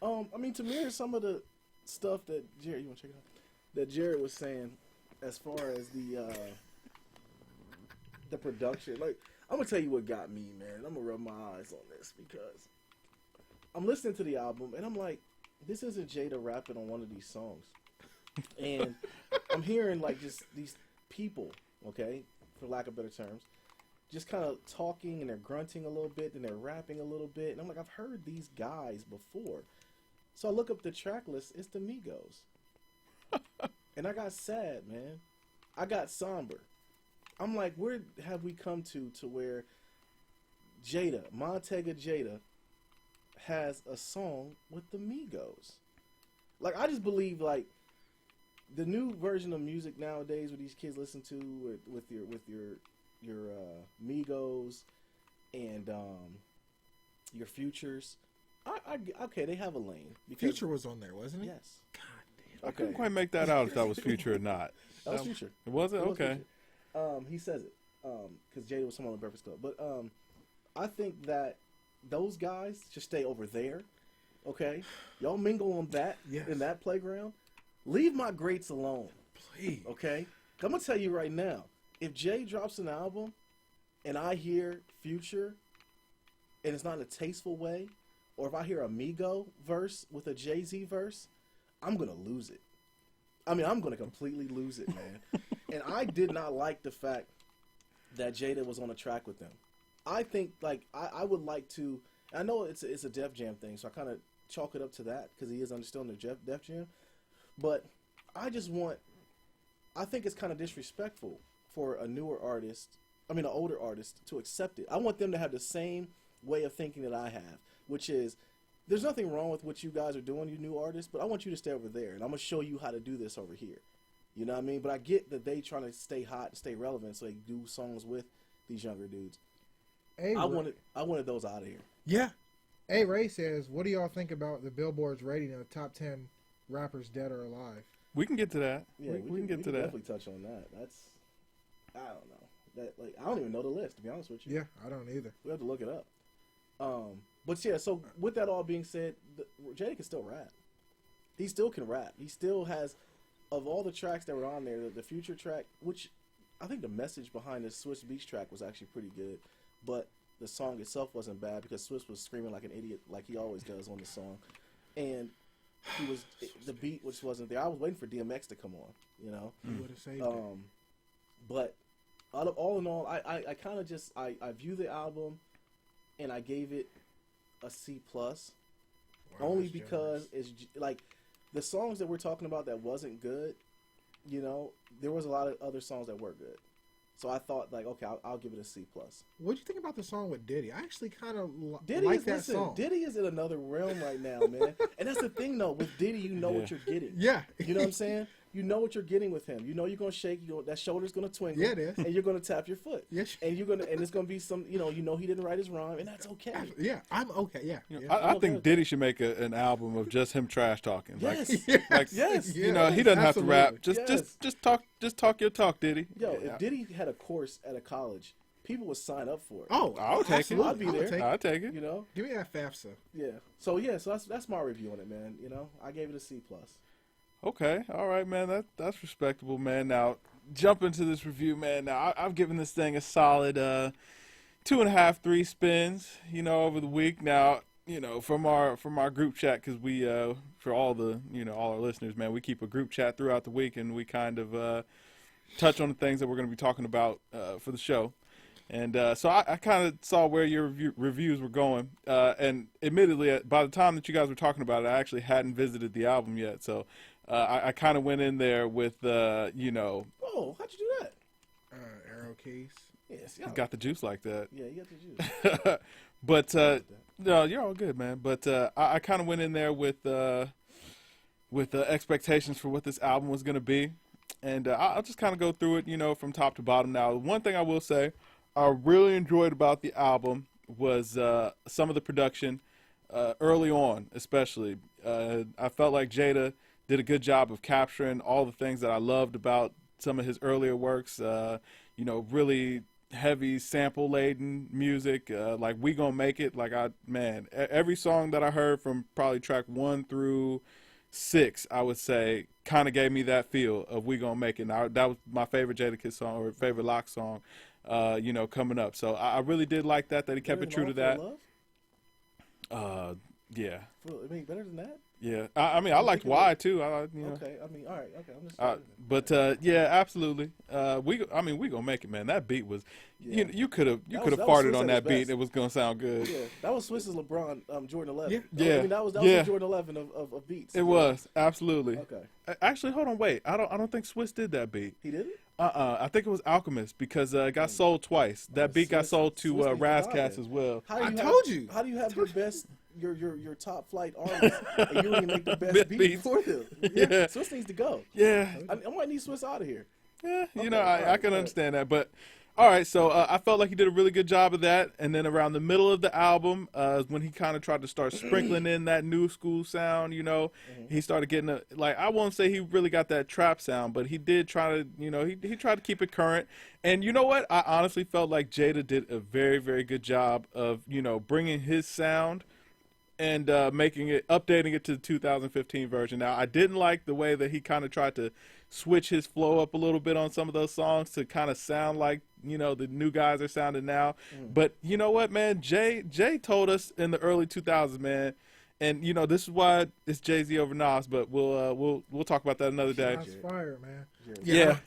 I mean, to mirror some of the stuff that Jared, you want to check it out? That Jared was saying, as far as the production. Like, I'm gonna tell you what got me, man. I'm gonna rub my eyes on this because I'm listening to the album and I'm like, this isn't Jada rapping on one of these songs, and I'm hearing like just these people, okay, for lack of better terms, just kind of talking and they're grunting a little bit and they're rapping a little bit. And I'm like, I've heard these guys before. So I look up the track list. It's the Migos. And I got sad, man. I got somber. I'm like, where have we come to where Jada, Montega Jada, has a song with the Migos? Like, I just believe, like, the new version of music nowadays, what these kids listen to with your Migos and your Futures. Okay, they have a lane. Future was on there, wasn't he? Yes. God I couldn't quite make that out if that was Future or not. That was Future. Was it? It was Okay. Future. He says it because Jada was someone on the Breakfast Club. But I think that those guys should stay over there. Okay, y'all mingle on that in that playground. Leave my greats alone, please. Okay, I'm gonna tell you right now. If Jay drops an album and I hear Future and it's not in a tasteful way, or if I hear a Migo verse with a Jay-Z verse, I'm going to lose it. I mean, I'm going to completely lose it, man. And I did not like the fact that Jada was on a track with them. I think, like, I would like to, I know it's a Def Jam thing, so I kind of chalk it up to that because he is still in the Def Jam. But I think it's kind of disrespectful for an older artist to accept it. I want them to have the same way of thinking that I have, which is, there's nothing wrong with what you guys are doing, you new artists, but I want you to stay over there, and I'm going to show you how to do this over here. You know what I mean? But I get that they trying to stay hot and stay relevant, so they do songs with these younger dudes. I wanted those out of here. Yeah. A. Ray says, what do y'all think about the Billboard's rating of the top 10 rappers dead or alive? We can get to that. Yeah, we can get to that. Definitely touch on that. I don't know. I don't even know the list, to be honest with you. Yeah, I don't either. We have to look it up. But yeah, so with that all being said, Jada can still rap. He still can rap. He still has, of all the tracks that were on there, the Future track, which I think the message behind the Swiss Beats track was actually pretty good, but the song itself wasn't bad because Swiss was screaming like an idiot, like he always does on the song, and the beat which wasn't there. I was waiting for DMX to come on, you know. You would have saved it. But all in all, I kind of just I view the album, and I gave it a C plus, Wow, only that's because generous. it's like the songs that we're talking about that wasn't good. You know, there was a lot of other songs that were good. So I thought, like, okay, I'll give it a C plus. What'd you think about the song with Diddy? I actually kind of Diddy like is that song. Diddy is in another realm right now, man. And that's the thing, though. With Diddy, you know what you're getting. Yeah. You know what I'm saying? You know what you're getting with him. You know you're gonna shake. That shoulder's gonna twinkle. Yeah, it is. And you're gonna tap your foot. Yes. And it's gonna be some. You know he didn't write his rhyme, and that's okay. Yeah, I'm okay. Yeah. You know, yeah. I think Diddy should make an album of just him trash talking. Yes. Like, Yes. you know, he doesn't have to rap. Absolutely. Just talk your talk, Diddy. Yo, Yeah. if Diddy had a course at a college, people would sign up for it. Oh, I'll take it. absolutely. I'd be I would there. take it. I'll take it. You know. Give me that FAFSA. Yeah. So that's my review on it, man. You know, I gave it a C plus. Okay, all right, man. That's respectable, man. Now, jump into this review, man. Now, I've given this thing a solid 2.5, 3 spins. You know, over the week. Now, you know, from our group chat, because we for all our listeners, man, we keep a group chat throughout the week, and we kind of touch on the things that we're going to be talking about for the show. And so I kind of saw where your reviews were going. And admittedly, by the time that you guys were talking about it, I actually hadn't visited the album yet. So I kind of went in there with, you know. Oh, how'd you do that? Arrow case. Yes. You got the juice like that. Yeah, you got the juice. But no, you're all good, man. But I kind of went in there with expectations for what this album was going to be. And I'll just kind of go through it, you know, from top to bottom. Now, one thing I will say I really enjoyed about the album was some of the production early on, especially. I felt like Jada did a good job of capturing all the things that I loved about some of his earlier works. You know, really heavy sample-laden music, like We Gon' Make It. Like, every song that I heard from probably track 1 through 6, I would say, kind of gave me that feel of We Gon' Make It. Now, that was my favorite Jadakiss song or favorite Lock song, you know, coming up. So I really did like that he kept it true to that. Yeah. I mean, better than that? Yeah. I mean, I liked Why, too. You know. Okay. I mean, all right. Okay. I'm just But yeah, absolutely. We gonna make it, man. That beat was, Yeah. you could have that was farted Swiss on at his that beat. best. It was gonna sound good. Yeah, that was Swiss's LeBron, Jordan 11. Yeah. I mean, that was Yeah. the Jordan 11 of beats. It was absolutely. Okay. Actually, hold on, wait. I don't think Swiss did that beat. He did it? I think it was Alchemist because it got sold twice. That beat got Swiss- sold to Swiss needs to buy Razcast that. as well. How do I you told you. How do you have your best, your top flight artist, and you don't even make the best Best beat beats. for them? Yeah. Swiss needs to go. Yeah, I might need Swiss out of here. yeah. You Okay, know, I alright, can alright. understand that, but. All right, so I felt like he did a really good job of that, and then around the middle of the album, when he kind of tried to start sprinkling in that new school sound, you know, he started getting I won't say he really got that trap sound, but he did try to, you know, he tried to keep it current, and you know what? I honestly felt like Jada did a very, very good job of, you know, bringing his sound and updating it to the 2015 version. Now, I didn't like the way that he kind of tried to switch his flow up a little bit on some of those songs to kind of sound like, you know, the new guys are sounding now. But you know what, man? Jay told us in the early 2000s, man, and you know this is why it's Jay-Z over Nas. But we'll talk about that another day. Shots fired, man. Yeah.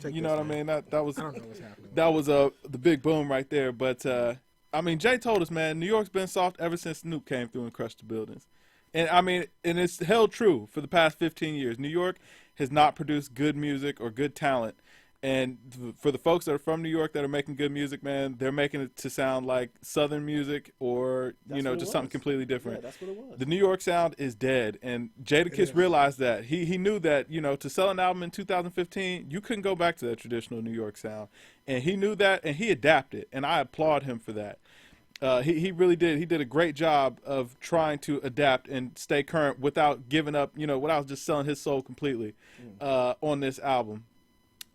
take You know this, what I mean? That was I don't know what's happening. that was the big boom right there. But I mean, Jay told us, man, New York's been soft ever since Snoop came through and crushed the buildings. And I mean, and it's held true for the past 15 years. New York has not produced good music or good talent. And for the folks that are from New York that are making good music, man, they're making it to sound like Southern music or, That's you know, what it just something was. completely different. Yeah, that's what it was. The New York sound is dead, and Jadakiss is. realized that. He knew that, you know, to sell an album in 2015, you couldn't go back to that traditional New York sound. And he knew that, and he adapted, and I applaud him for that. He really did. He did a great job of trying to adapt and stay current without giving up, you know, without just selling his soul completely on this album.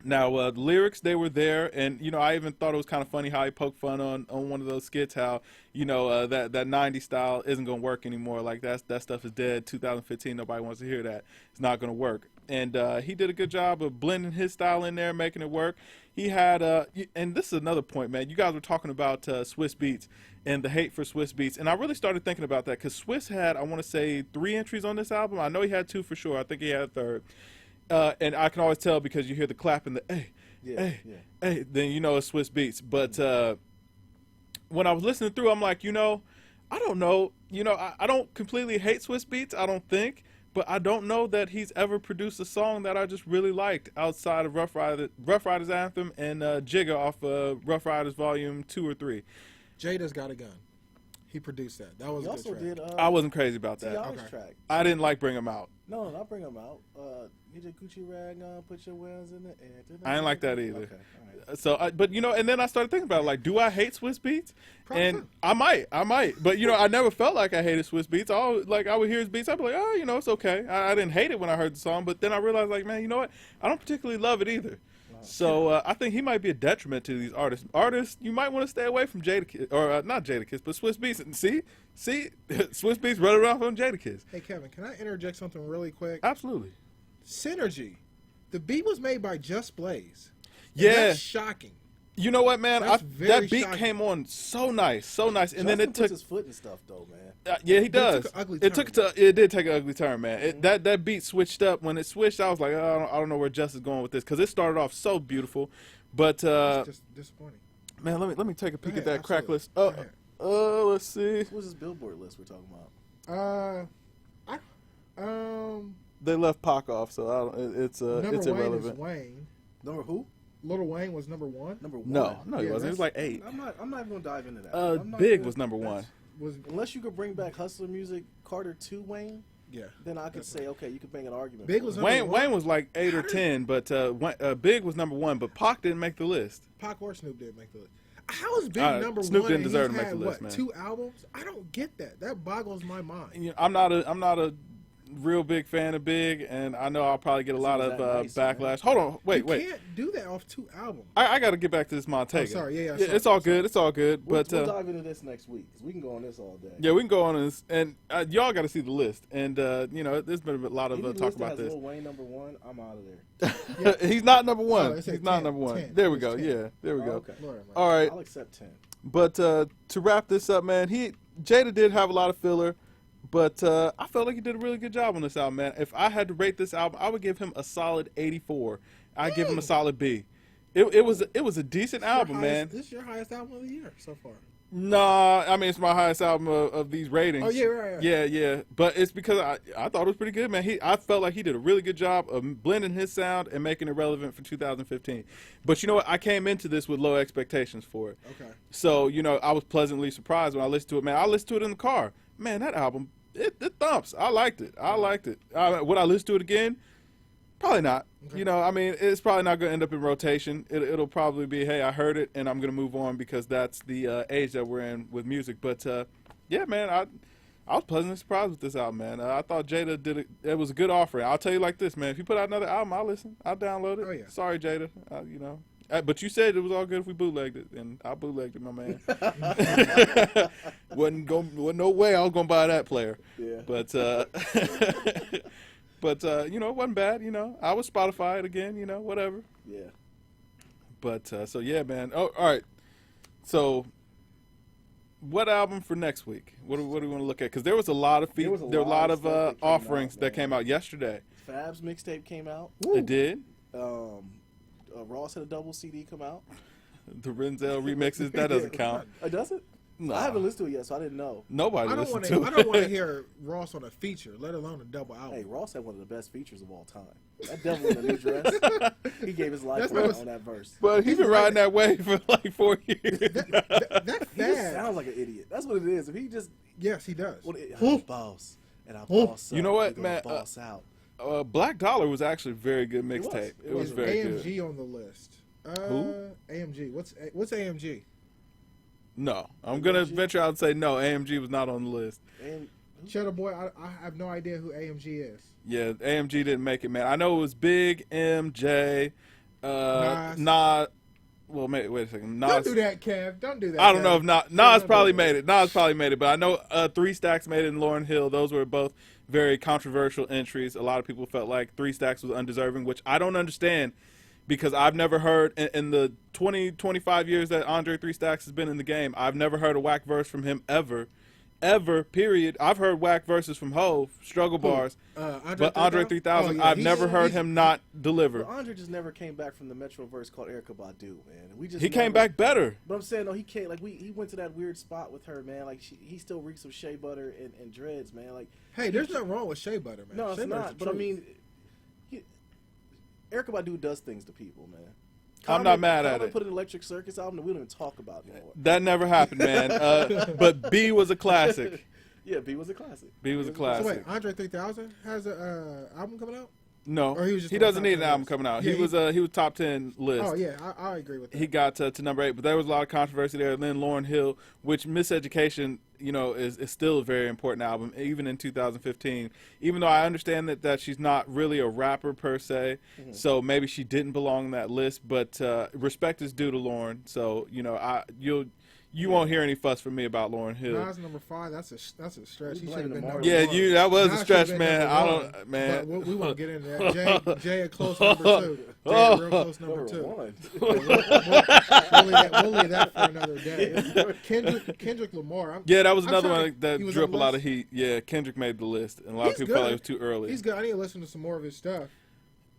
Now, the lyrics, they were there, and, you know, I even thought it was kind of funny how he poked fun on one of those skits, how, you know, that 90s style isn't going to work anymore. Like, that stuff is dead. 2015, nobody wants to hear that. It's not going to work. And he did a good job of blending his style in there, making it work. He had, and this is another point, man. You guys were talking about Swiss Beats and the hate for Swiss Beats, and I really started thinking about that because Swiss had, I want to say, 3 entries on this album. I know he had 2 for sure. I think he had a third. And I can always tell because you hear the clap and the hey, then you know it's Swiss Beats. But when I was listening through, I'm like, you know, I don't know. You know, I don't completely hate Swiss Beats, I don't think. But I don't know that he's ever produced a song that I just really liked outside of Rough Riders Anthem and Jigga off Rough Riders Volume 2 or 3. Jada's Got a Gun. He produced that. That was He a also good track. did. I wasn't crazy about that. T.I.'s track. I didn't like Bring 'Em Out. No, not Bring 'Em Out. Get your Gucci rag on, put your wheels in the air. I didn't like that either. Okay, all right. So, but you know, and then I started thinking about it, like, do I hate Swiss Beats? Probably And so. I might, but you know, I never felt like I hated Swiss Beats. I would hear his beats, I'd be like, oh, you know, it's okay. I didn't hate it when I heard the song, but then I realized, like, man, you know what? I don't particularly love it either. So I think he might be a detriment to these artists. Artists, you might want to stay away from Jadakiss, or not Jadakiss, but Swiss Beats. And see, Swiss Beats running off on Jadakiss. Hey, Kevin, can I interject something really quick? Absolutely. Synergy. The beat was made by Just Blaze. And Yeah. That's shocking. You know what, man? That's very that beat shocking. came on so nice, and Justin then it puts took. his foot and stuff though, man. Yeah, he It does. took an ugly It did take an ugly turn, man. That beat switched up. When it switched, I was like, oh, I don't know where Just is going with this because it started off so beautiful, but It's just disappointing. man, let me take a peek Go at that ahead, crack absolutely. list. Go ahead. Let's see. What's this Billboard list we're talking about? They left Pac off, so I don't, it's Number it's Wayne irrelevant. is Wayne. Number who? Little Wayne was number 1. Number 1. No, he Yeah, wasn't. He was like 8. I'm not even gonna dive into that. I'm not Big gonna- was number 1. Was Unless you could bring back Hustler Music Carter 2 Wayne, yeah. then I could say okay, you could make an argument. Big for was it. number Wayne 1. was like 8 or 10, but Big was number 1, but Pac didn't make the list. Pac or Snoop did make the list. How is Big number Snoop 1? didn't and deserve he's to make had, the list, man. 2 albums? I don't get that. That boggles my mind. You know, I'm not a real big fan of Big, and I know I'll probably get a lot of that nice, backlash. man. Hold on, wait. You can't do that off 2 albums. I got to get back to this Montego. Oh, sorry. Yeah, sorry. It's all good. It's all good. We'll But dive into this next week because we can go on this all day. yeah, we can go on this, and y'all got to see the list. And you know, there's been a lot of Any talk list that about has this. Lil Wayne number 1, I'm out of there. He's not number Oh, one. it said He's not 10, number one. 10. There we It's go. 10. Yeah, there we Oh, go. okay. Lord, man. All right. I'll accept 10. But to wrap this up, man, Jada did have a lot of filler, but I felt like he did a really good job on this album, man. If I had to rate this album, I would give him a solid 84. I'd give him a solid B. It was a decent album, man. This is your highest album of the year so far. Nah, I mean it's my highest album of these ratings. Oh, yeah, right. Yeah, but it's because I thought it was pretty good, man. I felt like he did a really good job of blending his sound and making it relevant for 2015. But you know what? I came into this with low expectations for it. Okay. So you know, I was pleasantly surprised when I listened to it, man. I listened to it in the car. Man, that album, it thumps. I liked it. Would I listen to it again? Probably not. Okay. You know, I mean, it's probably not going to end up in rotation. It'll probably be, hey, I heard it, and I'm going to move on because that's the age that we're in with music. But, yeah, man, I was pleasantly surprised with this album, man. I thought Jada did it. It was a good offering. I'll tell you like this, man. If you put out another album, I'll listen. I'll download it. Oh, yeah. Sorry, Jada. You know. But you said it was all good if we bootlegged it, and I bootlegged it, my man. wasn't no way I was going to buy that player. Yeah. But you know, it wasn't bad. You know, I would Spotify it again. You know, whatever. Yeah. But so yeah, man. Oh, all right. So, what album for next week? What do we want to look at? Because there was a lot of There was a there were a lot lot of of stuff that came offerings out, that man. came out yesterday. Fab's mixtape came out. It did. Ross had a double CD come out. The Renzel remixes that doesn't count. Does it? No, I haven't listened to it yet, so I didn't know. Nobody I don't listened want to to. it. I don't want to hear Ross on a feature, let alone a double album. Hey, Ross had one of the best features of all time. That devil in a new dress. He gave his life That's away not a- on that verse. But he's been riding that wave for like 4 years. That He just fad. sounds like an idiot. That's what it is. If he just, Yes, he does. I'm a boss, and I boss up. You know what, we gonna man, Boss out. Black Dollar was actually a very good mixtape. It It was was. very AMG good. on the list. Who? AMG. What's AMG? No, I'm gonna venture out and say no. AMG was not on the list. And Cheddar Boy, I have no idea who AMG is. Yeah, AMG didn't make it, man. I know it was Big MJ, Nas. Well, wait a second. Nas. Don't do that, Kev. Don't do that. I don't know Kev. if Nas probably made it. Nas probably made it, but I know 3 Stacks made it in Lauryn Hill. Those were both very controversial entries. A lot of people felt like 3 Stacks was undeserving, which I don't understand because I've never heard in the 25 years that Andre 3 Stacks has been in the game, I've never heard a whack verse from him ever, period. I've heard whack verses from Hov, struggle bars, but Andre 3000, I've never heard him not deliver. But Andre just never came back from the Metro verse called Erykah Badu, man. He came back better. But I'm saying, no, he can't. Like, he went to that weird spot with her, man. Like, he still reeks of shea butter and dreads, man. Like, hey, there's nothing wrong with shea butter, man. no, it's Shea butter's not. the But I truth. mean, Erykah Badu does things to people, man. I'm not mad at it. Put an Electric Circus album that we don't even talk about anymore. That never happened, man. But B was a classic. Yeah, B was a classic. B was a So classic. wait, Andre 3000 has a album coming out? No, Or he was just he on the doesn't top need 10 an album list. coming out. Yeah, he was top 10 list. Oh yeah, I agree with that. He got to number 8, but there was a lot of controversy there. And then Lauryn Hill, which Miseducation, is still a very important album, even in 2015. Even though I understand that she's not really a rapper per se, so maybe she didn't belong on that list. But respect is due to Lauryn, so you won't hear any fuss from me about Lauryn Hill. Nas number 5. That's a stretch. He We should have blame been the number Marley. one. Yeah, that was a Nas stretch, should've been man. number I one. don't, man. But we won't get into that. Jay a close number 2. Jay a real close number 2. one. We'll leave that for another day. Kendrick Lamar. Yeah, that was I'm another trying one to- that he was drew up on a the lot of list. heat. Yeah, Kendrick made the list, and a lot of He's people felt good. it was too early. He's good. I need to listen to some more of his stuff.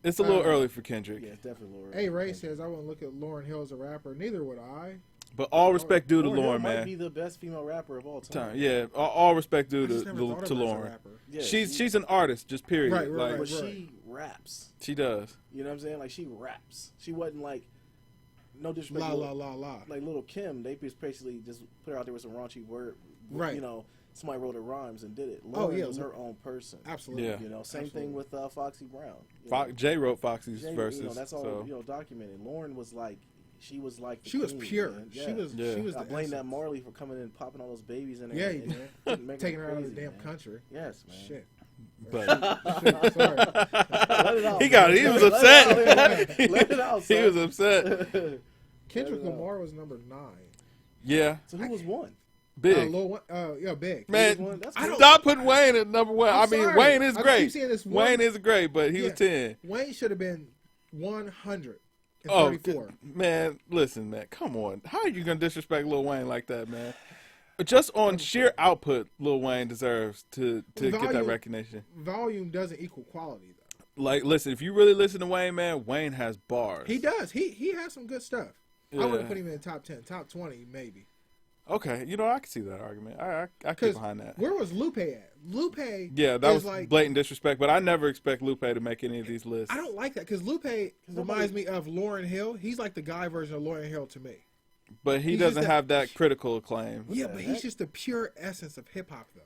It's a little early for Kendrick. Yeah, definitely Lauryn. A Ray says I wouldn't look at Lauryn Hill as a rapper. Neither would I. But all respect due to Lauryn Hill Lauren, might man. be the best female rapper of all time. Yeah, all respect due I to just never thought of her as a Lauren. rapper. Yeah, She's an artist, just period. Right, Like, right. But she raps. she does. You know what I'm saying? Like, she raps. She wasn't like, no disrespect. La to la la la. Like Little Kim, they just basically just put her out there with some raunchy word. Right. You know, somebody wrote her rhymes and did it. Oh, Lauren yeah. was her own person. Absolutely. Yeah. You know, same Absolutely. thing with Foxy Brown. You know. Jay wrote Foxy's Jay, verses. You know, that's all so. Documented. Lauren was like, she was like, the She was queen, pure. man. She was. Yeah. She was. I the blame that essence. Marley for coming in and popping all those babies in there. Yeah, and, man. and making Taking her out of the crazy, damn man. country. Yes, man. Shit. But Shit, sorry. Let it out. he got man. it. He was Let it upset. out, man. Let it out, he son. was upset. Kendrick Lamar was number 9. Yeah, So who was one? big. Yeah, big. Man, That's I don't- stop putting Wayne at number 1. I'm I mean, sorry. Wayne is I great. keep saying this one- Wayne is great, but he was Yeah. 10. Wayne should have been 134. Oh, man, listen, man, come on. How are you gonna disrespect Lil Wayne like that, man? Just on sheer output, Lil Wayne deserves to get that Volume- recognition. Volume doesn't equal quality, though. Like, listen, if you really listen to Wayne, man, Wayne has bars. He does. He has some good stuff. I Yeah. wouldn't put him in the top 10. Top 20, maybe. Okay, I can see that argument. I get Because behind that. where was Lupe at? Lupe Yeah, that is was like... blatant disrespect, but I never expect Lupe to make any of these lists. I don't like that because Lupe reminds me of Lauryn Hill. He's like the guy version of Lauryn Hill to me. But he He's doesn't just that- have that critical acclaim. Yeah, the but heck? he's just the pure essence of hip hop, though.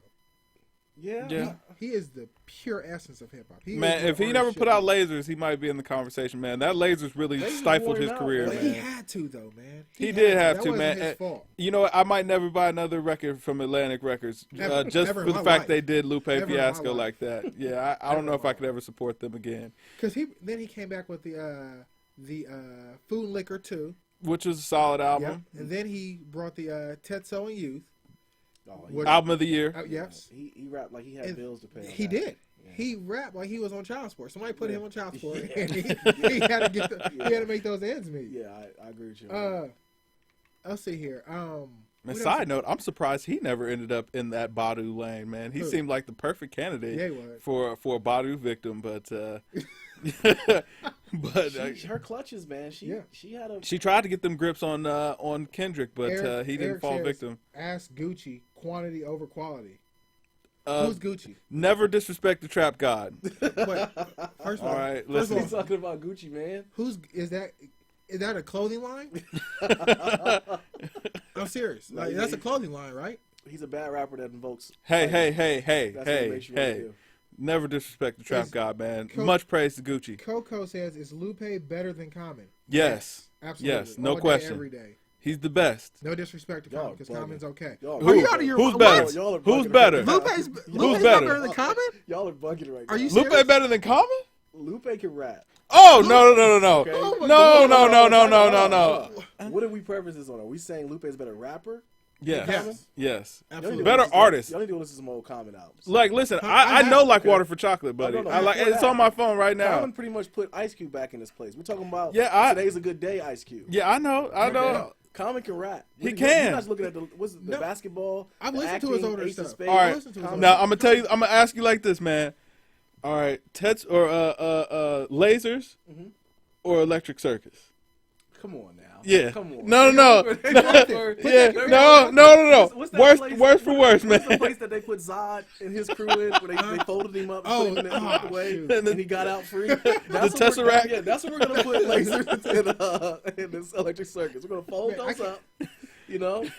Yeah. Yeah. He is the pure essence of hip hop. Man, if he never put out Lasers, he might be in the conversation, man. That Lasers really Lasers stifled wore him his out, career, But man. he man. had to, though, man. He did have that to, wasn't man. His And- fault. You know what? I might never buy another record from Atlantic Records Ever- just ever for in the my fact life. they did Lupe Ever in my Fiasco life. like that. Yeah, I don't know if I could ever support them again. Because then he came back with the Food and Liquor 2. Which was a solid Yep. album. And then he brought the Tetsuo and Youth. Oh, What- Album of the year. Yes. he rapped like he had And bills to pay. on He that. did. Yeah. He rapped like he was on child support. Somebody put him on child support, Yeah. and he had to he had to make those ends meet. Yeah, I agree with you. on that. Let's see here. And what side else? note, I'm surprised he never ended up in that Badu lane, man. He Who? seemed like the perfect candidate Yeah, he was. for a Badu victim, but Her clutches, man. Yeah. She had a. she tried to get them grips on Kendrick, but Eric- he didn't Eric fall says, victim. Ask Gucci, quantity over quality. Uh, Who's Gucci? Never disrespect the trap god. But first of all, All right, first listen. of He's all, talking about Gucci, man. is that a clothing line? I'm serious. No, Like he- that's a clothing line, right? He's a bad rapper that invokes. Hey, like, hey, That's what he makes you wanna do. Never disrespect the trap Is god, man. Co- Much praise to Gucci. Coco says, "Is Lupe better than Common?" Yes. Absolutely. Yes, no All day, question. every day. He's the best. No disrespect to Y'all Common because bugging. Common's okay. Y'all Who? Are you out of your Who's what? better? Y'all are Who's bugging better? right now. Lupe's Who's not better? better than Common? Y'all are bugging right now. Are you Lupe serious? better than Common? Lupe can rap. Oh no. Okay. Oh my No, God. no. What are we preferences on? Are we saying Lupe is a better rapper? Yes. Yes. Absolutely. Better artist. Y'all need to listen to some old Common albums. Like, listen, I I know have- like okay. Water for Chocolate, buddy. no, I like before it's that. on my phone right now. Common pretty much put Ice Cube back in his place. We're talking about Yeah, Today's a Good Day, Ice Cube. Yeah, I know. Common can rap. He You're can. not looking at the No. basketball. I've the listened to acting, his older Ace of stuff. Spades. All right. Listen to his Now older I'm gonna tell you. I'm gonna ask you like this, man. All right, lasers or Electric Circus. Come on now. Yeah. Come on. No. Yeah. No. What's that Worse, place- worse for worse, What's the man. place that they put Zod and his crew in, where they folded him up, Oh, put him in the way, shoot. and he got out free? That's The what we're- Tesseract? Yeah, that's what we're gonna put lasers in this Electric Circus. We're gonna fold Man, I those can't- up,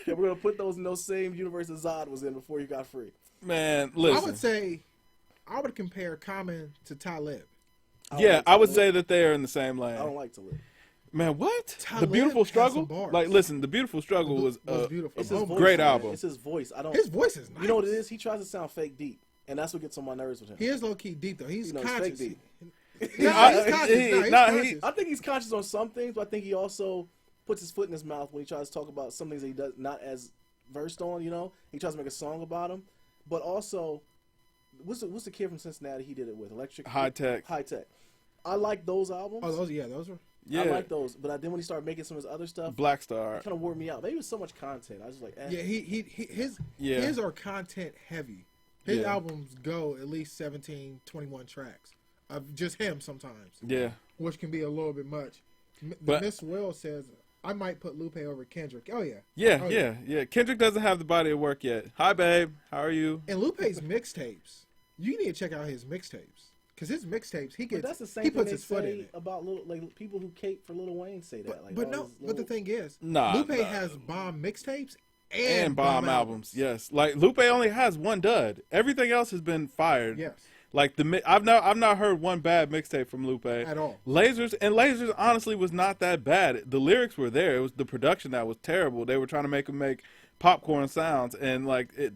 and we're gonna put those in those same universes Zod was in before he got free. Man, I listen. would say, I would compare Common to Talib. Yeah, I would say that they are in the same lane. I don't like to live. Man, what? The Talib Beautiful has Struggle? some bars. Like, listen, The Beautiful Struggle was beautiful. It's his Oh, voice, great man. album. It's his voice. I don't. His voice is nice. You know what it is? He tries to sound fake deep, and that's what gets on my nerves with him. He is low key deep though. He's You know, it's conscious. fake deep. No, he's conscious. he- No, he's nah, conscious. I think he's conscious on some things, but I think he also puts his foot in his mouth when he tries to talk about some things that he does not as versed on. He tries to make a song about them, but also, what's the kid from Cincinnati he did it with? Electric High Tech. High Tech. I like those albums. Oh, those were. Yeah. I like those, but then when he started making some of his other stuff, Black Star. it kind of wore me out. Maybe it was so much content. I was just like, Yeah, his Yeah. his are content heavy. His Yeah. albums go at least 17, 21 tracks of just him sometimes, Yeah. which can be a little bit much. But- Miss Will says I might put Lupe over Kendrick. Oh yeah, Yeah, Oh, yeah. Kendrick doesn't have the body of work yet. Hi, babe. How are you? And Lupe's mixtapes, you need to check out his mixtapes because his mixtapes he but gets that's the same he thing puts they his foot in say it. about like people who cape for Lil Wayne say that. Like, But all no, these but the little- thing is, Nah, Lupe nah. has bomb mixtapes And bomb albums. Yes. Like, Lupe only has one dud. Everything else has been fired. Yes, Like, I've not heard one bad mixtape from Lupe. at all. Lasers honestly was not that bad. The lyrics were there. It was the production that was terrible. They were trying to make him make popcorn sounds, and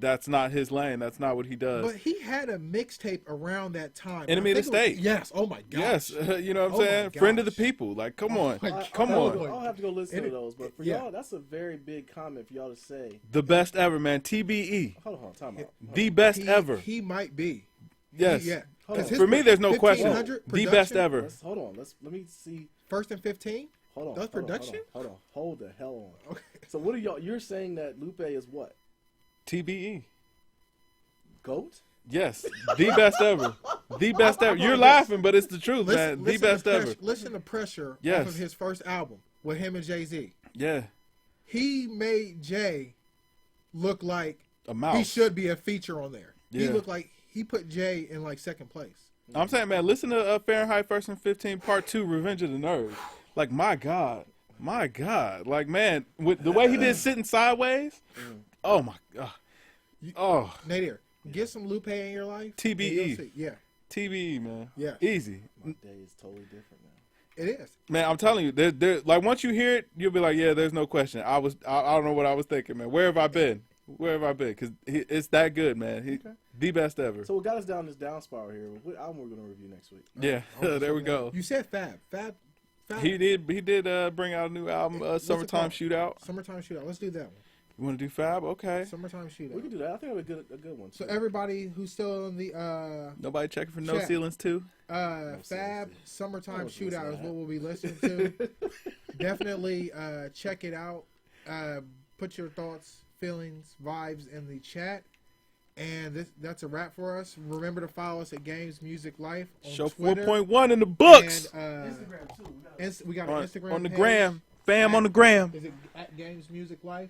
that's not his lane. That's not what he does. But he had a mixtape around that time. Enemy I of the think it was- State. Yes. Oh my god. Yes, you know what I'm Oh my saying? Friend of the gosh. people. Like, come on. my Come God. on. I'll have to go listen to those, but for Yeah. y'all, that's a very big comment for y'all to say. The best ever, man. TBE. Hold on, time out. The best He- ever. He might be. Yes. Yeah. Hold 'Cause on. his For me, there's no question. 1500 The best production, ever. Hold on. Let me see. First and 15. Hold on. That's hold on, production? Hold on. Hold the hell on. Okay. So what are y'all? You're saying that Lupe is what? TBE. GOAT? Yes. The best ever. The best ever. You're laughing, but it's the truth, man. The best ever. Listen to Pressure Yes. off of his first album with him and Jay-Z. Yeah. He made Jay look like A mouse. he should be a feature on there. He Yeah. looked like he put Jay in like second place. I'm saying, man, listen to Fahrenheit First and 15 Part 2, Revenge of the Nerds. Like, my God. My God. Like, man, with the way he did Sitting Sideways, oh, my God. Oh, Nadir, get some Lupe in your life. TBE. and you'll see. Yeah, TBE, man. Yeah. Easy. My day is totally different now. it is. Man, I'm telling you, there, like, once you hear it, you'll be like, yeah, there's no question. I don't know what I was thinking, man. Where have I been? Where have I been? Because it's that good, man. The best ever. So what got us down this down spiral here? What album we're gonna review next week? Yeah, there we go. You said Fab. Fab. He did bring out a new album, What's it Summertime called? Shootout. Summertime Shootout. Let's do that one. You want to do Fab? Okay. Summertime We Shootout. can do that. I think that'd be a good one. So too. everybody who's still in the Nobody checking for no Chat. ceilings too? Fab seriously. Summertime was listening Shootout to is that. what we'll be listening to. Definitely check it out. Put your thoughts, feelings, vibes in the chat. And that's a wrap for us. Remember to follow us at GamesMusicLyfe on Show Twitter. 4.1 in the books. And Instagram too. We got we got an Instagram On the page. gram. Fam on the gram. Is it at GamesMusicLyfe?